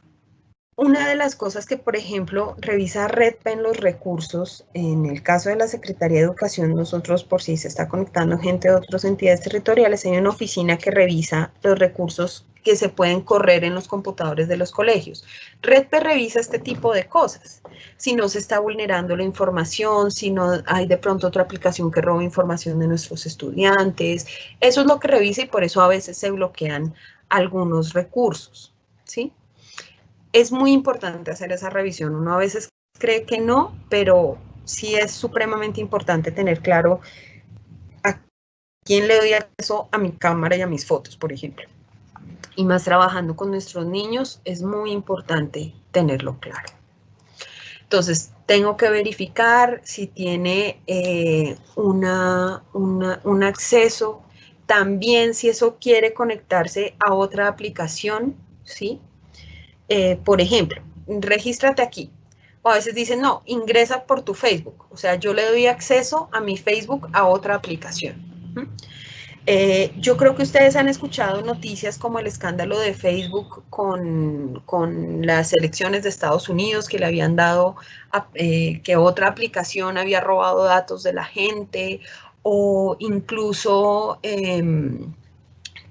una de las cosas que, por ejemplo, revisa RedPen los recursos. En el caso de la Secretaría de Educación, nosotros, por si se está conectando gente de otras entidades territoriales, hay una oficina que revisa los recursos que se pueden correr en los computadores de los colegios. RedPen revisa este tipo de cosas. Si no se está vulnerando la información, si no hay de pronto otra aplicación que roba información de nuestros estudiantes. Eso es lo que revisa y por eso a veces se bloquean algunos recursos, ¿sí? Es muy importante hacer esa revisión. Uno a veces cree que no, pero sí es supremamente importante tener claro a quién le doy acceso a mi cámara y a mis fotos, por ejemplo. Y más trabajando con nuestros niños, es muy importante tenerlo claro. Entonces, tengo que verificar si tiene un acceso. También si eso quiere conectarse a otra aplicación, ¿sí? Por ejemplo, regístrate aquí. O a veces dicen, no, ingresa por tu Facebook. O sea, yo le doy acceso a mi Facebook a otra aplicación. Yo creo que ustedes han escuchado noticias como el escándalo de Facebook con las elecciones de Estados Unidos, que le habían dado, que otra aplicación había robado datos de la gente, o incluso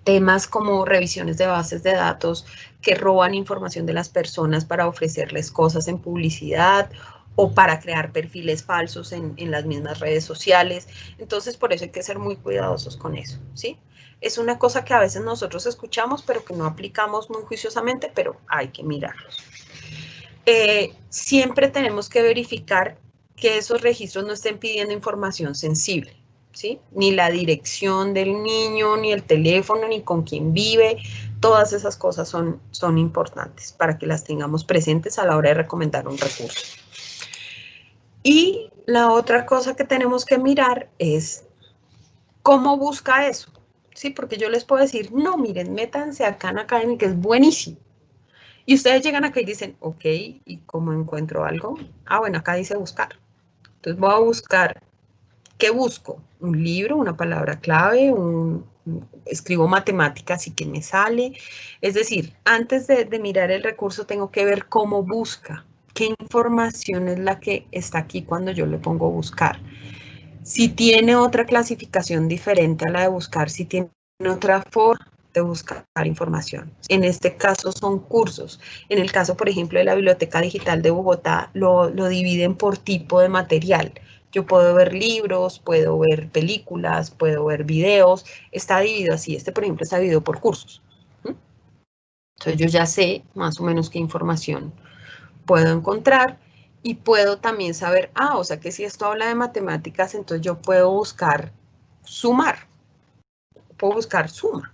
temas como revisiones de bases de datos que roban información de las personas para ofrecerles cosas en publicidad o para crear perfiles falsos en las mismas redes sociales. Entonces, por eso hay que ser muy cuidadosos con eso, ¿sí? Es una cosa que a veces nosotros escuchamos, pero que no aplicamos muy juiciosamente, pero hay que mirarlos. Siempre tenemos que verificar que esos registros no estén pidiendo información sensible, ¿sí? Ni la dirección del niño, ni el teléfono, ni con quién vive. Todas esas cosas son importantes para que las tengamos presentes a la hora de recomendar un recurso. Y la otra cosa que tenemos que mirar es cómo busca eso, ¿sí? Porque yo les puedo decir, no, miren, métanse a Khan Academy, que es buenísimo. Y ustedes llegan acá y dicen, ok, ¿y cómo encuentro algo? Ah, bueno, acá dice buscar. Entonces voy a buscar, ¿qué busco? Un libro, una palabra clave, escribo matemáticas y qué me sale. Es decir, antes de mirar el recurso tengo que ver cómo busca, qué información es la que está aquí cuando yo le pongo buscar. Si tiene otra clasificación diferente a la de buscar, si tiene otra forma de buscar información. En este caso son cursos. En el caso, por ejemplo, de la Biblioteca Digital de Bogotá, lo dividen por tipo de material. Yo puedo ver libros, puedo ver películas, puedo ver videos. Está dividido así. Este, por ejemplo, está dividido por cursos. Entonces, yo ya sé más o menos qué información puedo encontrar y puedo también saber, o sea que si esto habla de matemáticas, entonces yo puedo buscar sumar. Puedo buscar suma.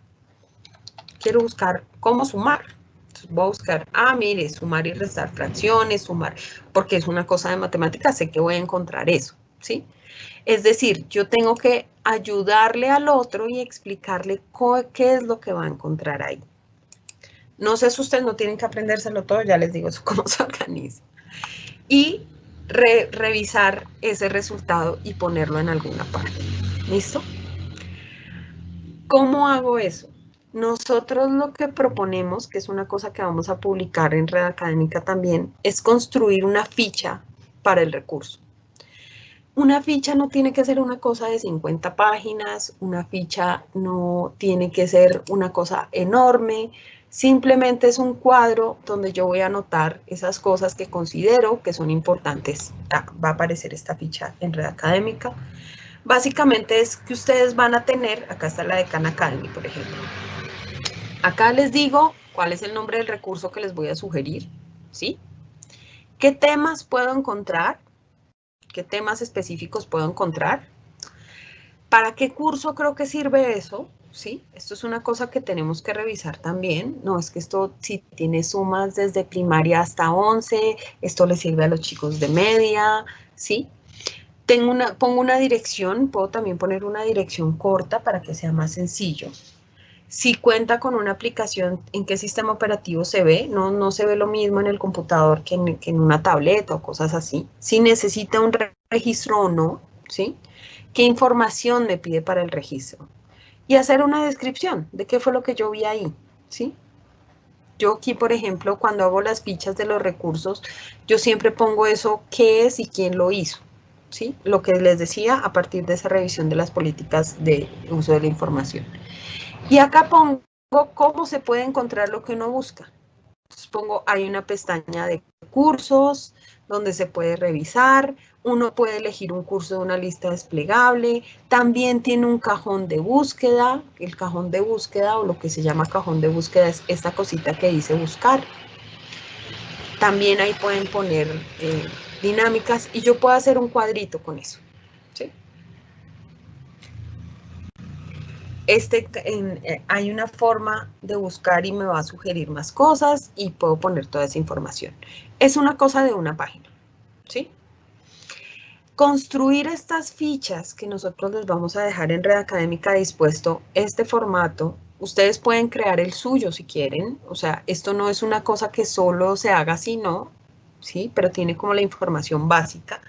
Quiero buscar cómo sumar. Entonces voy a buscar, mire, sumar y restar fracciones, sumar, porque es una cosa de matemáticas, sé que voy a encontrar eso, ¿sí? Es decir, yo tengo que ayudarle al otro y explicarle qué es lo que va a encontrar ahí. No sé si ustedes no tienen que aprendérselo todo, ya les digo eso, cómo se organiza. Y revisar ese resultado y ponerlo en alguna parte. ¿Listo? ¿Cómo hago eso? Nosotros lo que proponemos, que es una cosa que vamos a publicar en Red Académica también, es construir una ficha para el recurso. Una ficha no tiene que ser una cosa de 50 páginas, una ficha no tiene que ser una cosa enorme, simplemente es un cuadro donde yo voy a anotar esas cosas que considero que son importantes. Va a aparecer esta ficha en Red Académica. Básicamente es que ustedes van a tener, acá está la de Khan Academy, por ejemplo. Acá les digo ¿Cuál es el nombre del recurso que les voy a sugerir? ¿Sí? ¿Qué temas puedo encontrar? ¿Qué temas específicos puedo encontrar? ¿Para qué curso creo que sirve eso? ¿Sí? Esto es una cosa que tenemos que revisar también. No es que esto, si tiene sumas desde primaria hasta 11, esto le sirve a los chicos de media, ¿sí? Pongo una dirección, puedo también poner una dirección corta para que sea más sencillo. Si cuenta con una aplicación, ¿en qué sistema operativo se ve? No se ve lo mismo en el computador que en una tableta o cosas así. Si necesita un registro o no, ¿sí? ¿Qué información me pide para el registro? Y hacer una descripción de qué fue lo que yo vi ahí, ¿sí? Yo aquí, por ejemplo, cuando hago las fichas de los recursos, yo siempre pongo eso, qué es y quién lo hizo, ¿sí? Lo que les decía a partir de esa revisión de las políticas de uso de la información. Y acá pongo cómo se puede encontrar lo que uno busca. Entonces pongo, hay una pestaña de cursos donde se puede revisar, uno puede elegir un curso de una lista desplegable, también tiene un cajón de búsqueda, el cajón de búsqueda o lo que se llama cajón de búsqueda es esta cosita que dice buscar. También ahí pueden poner dinámicas y yo puedo hacer un cuadrito con eso, ¿sí? Hay una forma de buscar y me va a sugerir más cosas y puedo poner toda esa información. Es una cosa de una página, ¿sí? Construir estas fichas que nosotros les vamos a dejar en Red Académica dispuesto, este formato, ustedes pueden crear el suyo si quieren, o sea, esto no es una cosa que solo se haga así, no, ¿sí? Pero tiene como la información básica.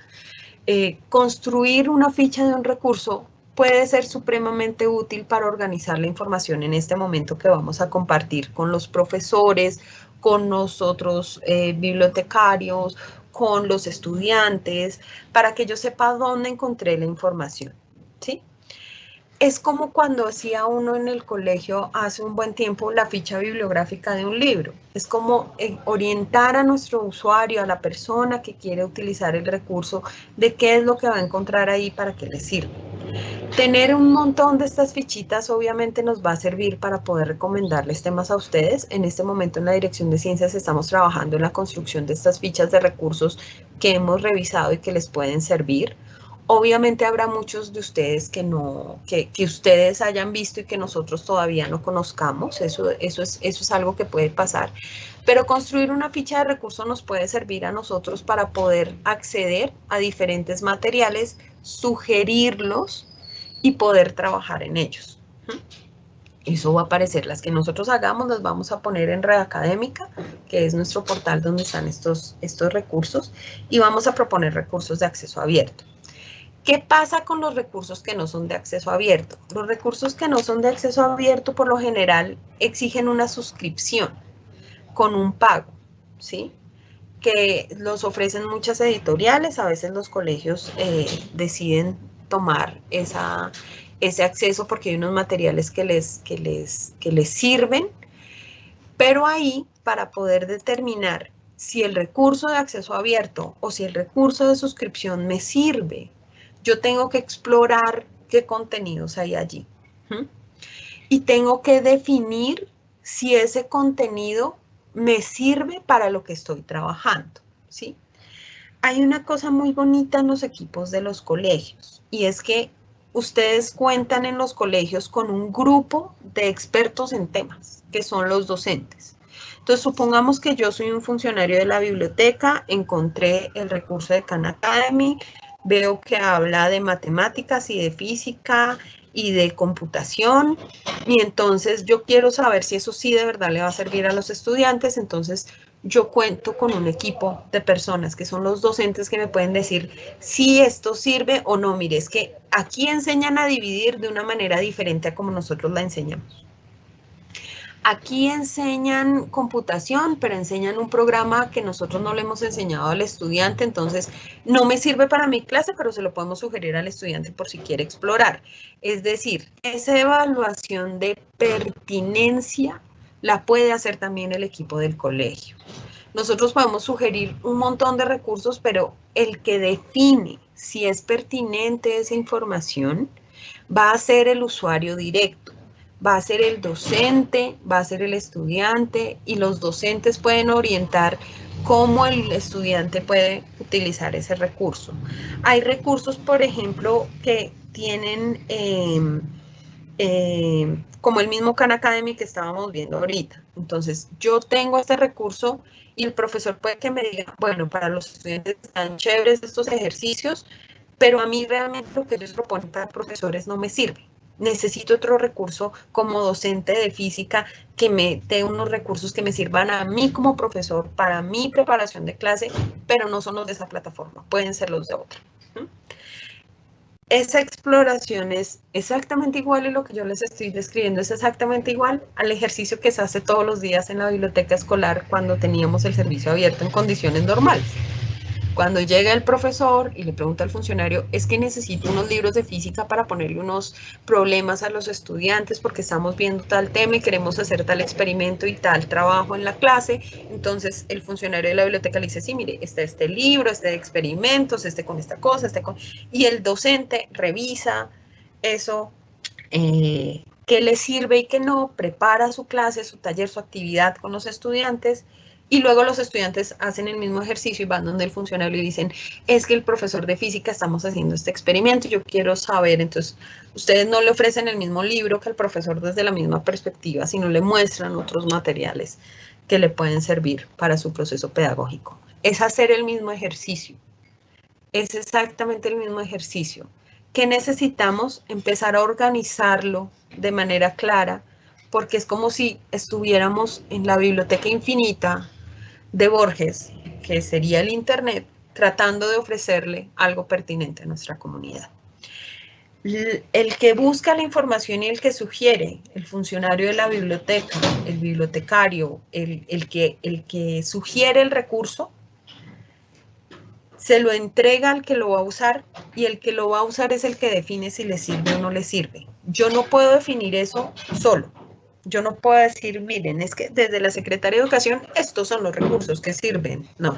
Construir una ficha de un recurso puede ser supremamente útil para organizar la información en este momento que vamos a compartir con los profesores, con nosotros bibliotecarios, con los estudiantes, para que yo sepa dónde encontré la información, ¿sí? Es como cuando hacía uno en el colegio hace un buen tiempo la ficha bibliográfica de un libro. Es como orientar a nuestro usuario, a la persona que quiere utilizar el recurso, de qué es lo que va a encontrar ahí para que le sirva. Tener un montón de estas fichitas obviamente nos va a servir para poder recomendarles temas a ustedes. En este momento en la Dirección de Ciencias estamos trabajando en la construcción de estas fichas de recursos que hemos revisado y que les pueden servir. Obviamente habrá muchos de ustedes que ustedes hayan visto y que nosotros todavía no conozcamos, eso es algo que puede pasar, pero construir una ficha de recursos nos puede servir a nosotros para poder acceder a diferentes materiales, sugerirlos y poder trabajar en ellos. Eso va a aparecer, las que nosotros hagamos las vamos a poner en Red Académica, que es nuestro portal donde están estos recursos, y vamos a proponer recursos de acceso abierto. ¿Qué pasa con los recursos que no son de acceso abierto? Los recursos que no son de acceso abierto por lo general exigen una suscripción con un pago, ¿sí? Que los ofrecen muchas editoriales, a veces los colegios deciden tomar ese acceso porque hay unos materiales que les sirven, pero ahí para poder determinar si el recurso de acceso abierto o si el recurso de suscripción me sirve, yo tengo que explorar qué contenidos hay allí. Y tengo que definir si ese contenido me sirve para lo que estoy trabajando, ¿sí? Hay una cosa muy bonita en los equipos de los colegios y es que ustedes cuentan en los colegios con un grupo de expertos en temas, que son los docentes. Entonces, supongamos que yo soy un funcionario de la biblioteca, encontré el recurso de Khan Academy, veo que habla de matemáticas y de física y de computación, y entonces yo quiero saber si eso sí de verdad le va a servir a los estudiantes, entonces yo cuento con un equipo de personas que son los docentes que me pueden decir si esto sirve o no. Mire, es que aquí enseñan a dividir de una manera diferente a como nosotros la enseñamos. Aquí enseñan computación, pero enseñan un programa que nosotros no le hemos enseñado al estudiante, entonces no me sirve para mi clase, pero se lo podemos sugerir al estudiante por si quiere explorar. Es decir, esa evaluación de pertinencia la puede hacer también el equipo del colegio. Nosotros podemos sugerir un montón de recursos, pero el que define si es pertinente esa información va a ser el usuario directo. va a ser el docente, va a ser el estudiante, y los docentes pueden orientar cómo el estudiante puede utilizar ese recurso. Hay recursos, por ejemplo, que tienen como el mismo Khan Academy que estábamos viendo ahorita. Entonces, yo tengo este recurso y el profesor puede que me diga, bueno, para los estudiantes están chéveres estos ejercicios, pero a mí realmente lo que ellos proponen para profesores no me sirve. Necesito otro recurso como docente de física que me dé unos recursos que me sirvan a mí como profesor para mi preparación de clase, pero no son los de esa plataforma, pueden ser los de otra. Esa exploración es exactamente igual, y lo que yo les estoy describiendo es exactamente igual al ejercicio que se hace todos los días en la biblioteca escolar cuando teníamos el servicio abierto en condiciones normales. Cuando llega el profesor y le pregunta al funcionario, es que necesito unos libros de física para ponerle unos problemas a los estudiantes porque estamos viendo tal tema y queremos hacer tal experimento y tal trabajo en la clase. Entonces el funcionario de la biblioteca le dice, sí, mire, está este libro, este de experimentos, este con esta cosa, este con... Y el docente revisa eso, qué le sirve y qué no, prepara su clase, su taller, su actividad con los estudiantes. Y luego los estudiantes hacen el mismo ejercicio y van donde el funcionario y dicen, es que el profesor de física estamos haciendo este experimento, yo quiero saber. Entonces, ustedes no le ofrecen el mismo libro que el profesor desde la misma perspectiva, sino le muestran otros materiales que le pueden servir para su proceso pedagógico. Es hacer el mismo ejercicio. Es exactamente el mismo ejercicio. ¿Qué necesitamos? Empezar a organizarlo de manera clara, porque es como si estuviéramos en la biblioteca infinita de Borges, que sería el Internet, tratando de ofrecerle algo pertinente a nuestra comunidad. El que busca la información y el que sugiere, el funcionario de la biblioteca, el bibliotecario, el que sugiere el recurso, se lo entrega al que lo va a usar, y el que lo va a usar es el que define si le sirve o no le sirve. Yo no puedo definir eso solo. Yo no puedo decir, miren, es que desde la Secretaría de Educación estos son los recursos que sirven. No.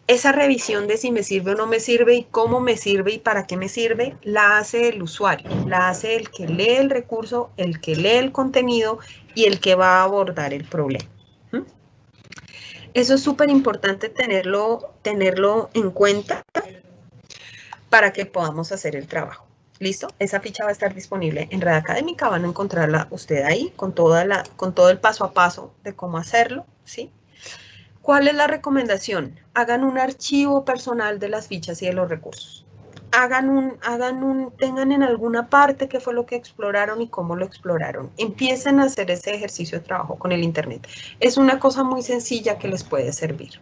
Esa revisión de si me sirve o no me sirve y cómo me sirve y para qué me sirve, la hace el usuario, la hace el que lee el recurso, el que lee el contenido y el que va a abordar el problema. Eso es súper importante tenerlo en cuenta para que podamos hacer el trabajo. ¿Listo? Esa ficha va a estar disponible en Red Académica, van a encontrarla usted ahí con todo el paso a paso de cómo hacerlo, ¿sí? ¿Cuál es la recomendación? Hagan un archivo personal de las fichas y de los recursos. Tengan en alguna parte qué fue lo que exploraron y cómo lo exploraron. Empiecen a hacer ese ejercicio de trabajo con el Internet. Es una cosa muy sencilla que les puede servir.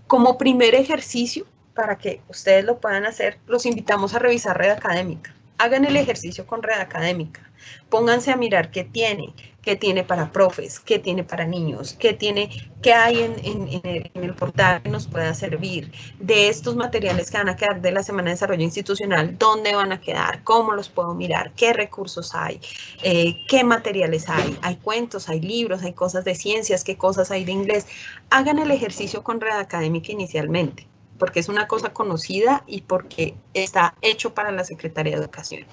Como primer ejercicio, para que ustedes lo puedan hacer, los invitamos a revisar Red Académica. Hagan el ejercicio con Red Académica. Pónganse a mirar qué tiene para profes, qué tiene para niños, qué hay en el portal que nos pueda servir, de estos materiales que van a quedar de la Semana de Desarrollo Institucional, dónde van a quedar, cómo los puedo mirar, qué recursos hay, qué materiales hay cuentos, hay libros, hay cosas de ciencias, qué cosas hay de inglés. Hagan el ejercicio con Red Académica inicialmente, porque es una cosa conocida y porque está hecho para la Secretaría de Educación.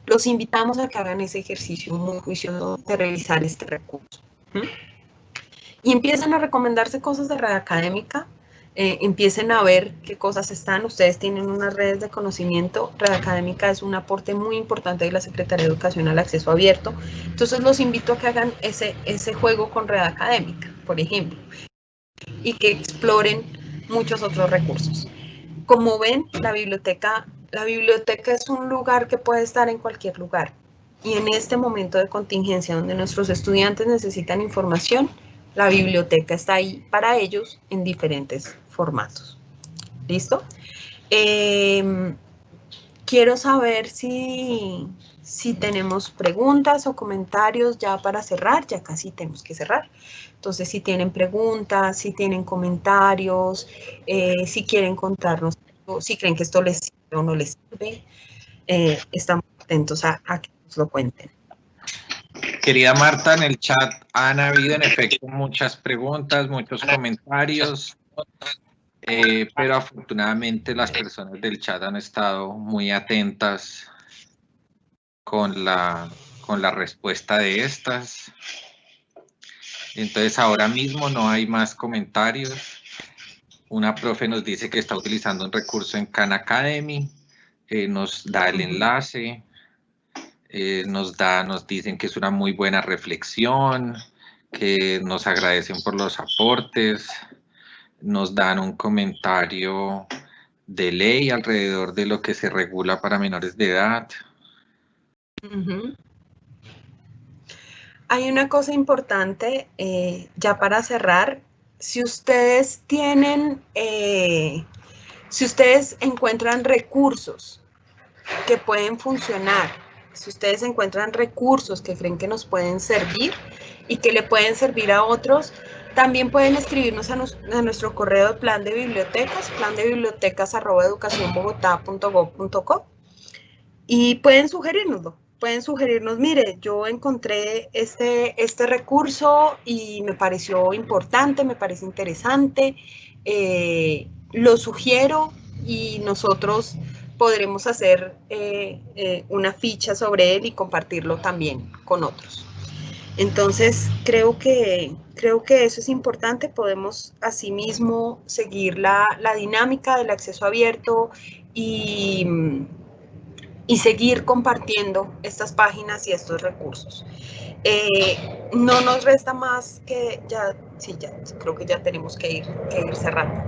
Los invitamos a que hagan ese ejercicio muy juicioso de revisar este recurso. Y empiecen a recomendarse cosas de Red Académica, empiecen a ver qué cosas están. Ustedes tienen unas redes de conocimiento. Red Académica es un aporte muy importante de la Secretaría de Educación al acceso abierto. Entonces los invito a que hagan ese juego con Red Académica, por ejemplo, y que exploren muchos otros recursos. Como ven, la biblioteca es un lugar que puede estar en cualquier lugar. Y en este momento de contingencia donde nuestros estudiantes necesitan información, la biblioteca está ahí para ellos en diferentes formatos. ¿Listo? Quiero saber si tenemos preguntas o comentarios ya para cerrar. Ya casi tenemos que cerrar. Entonces, si tienen preguntas, si tienen comentarios, si quieren contarnos, si creen que esto les sirve o no les sirve, estamos atentos a que nos lo cuenten. Querida Marta, en el chat han habido en efecto muchas preguntas, muchos comentarios, pero afortunadamente las personas del chat han estado muy atentas con la con la respuesta de estas. Entonces ahora mismo no hay más comentarios. Una profe nos dice que está utilizando un recurso en Khan Academy, nos da el enlace, nos dicen que es una muy buena reflexión, que nos agradecen por los aportes, nos dan un comentario de ley alrededor de lo que se regula para menores de edad. Hay una cosa importante, ya para cerrar, si ustedes tienen, si ustedes encuentran recursos que pueden funcionar, si ustedes encuentran recursos que creen que nos pueden servir y que le pueden servir a otros, también pueden escribirnos a nuestro correo de plan de bibliotecas@educacionbogotá.gov.co y pueden sugerirnoslo. Pueden sugerirnos, mire, yo encontré este recurso y me pareció importante, me parece interesante, lo sugiero y nosotros podremos hacer una ficha sobre él y compartirlo también con otros. Entonces, creo que eso es importante. Podemos asimismo seguir la dinámica del acceso abierto y seguir compartiendo estas páginas y estos recursos. No nos resta más que creo que ya tenemos que ir cerrando.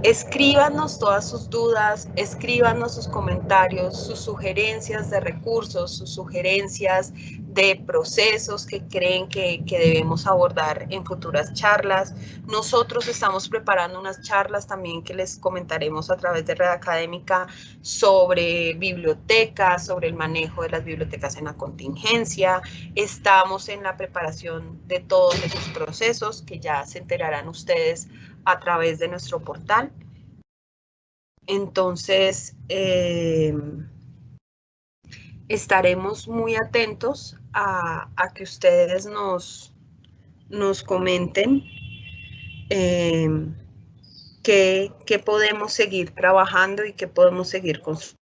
Escríbanos todas sus dudas, escríbanos sus comentarios, sus sugerencias de recursos, sus sugerencias de procesos que creen que debemos abordar en futuras charlas. Nosotros estamos preparando unas charlas también que les comentaremos a través de Red Académica sobre bibliotecas, sobre el manejo de las bibliotecas en la contingencia. Estamos en la preparación de todos esos procesos que ya se enterarán ustedes a través de nuestro portal. Entonces, estaremos muy atentos a que ustedes nos comenten qué podemos seguir trabajando y qué podemos seguir construyendo.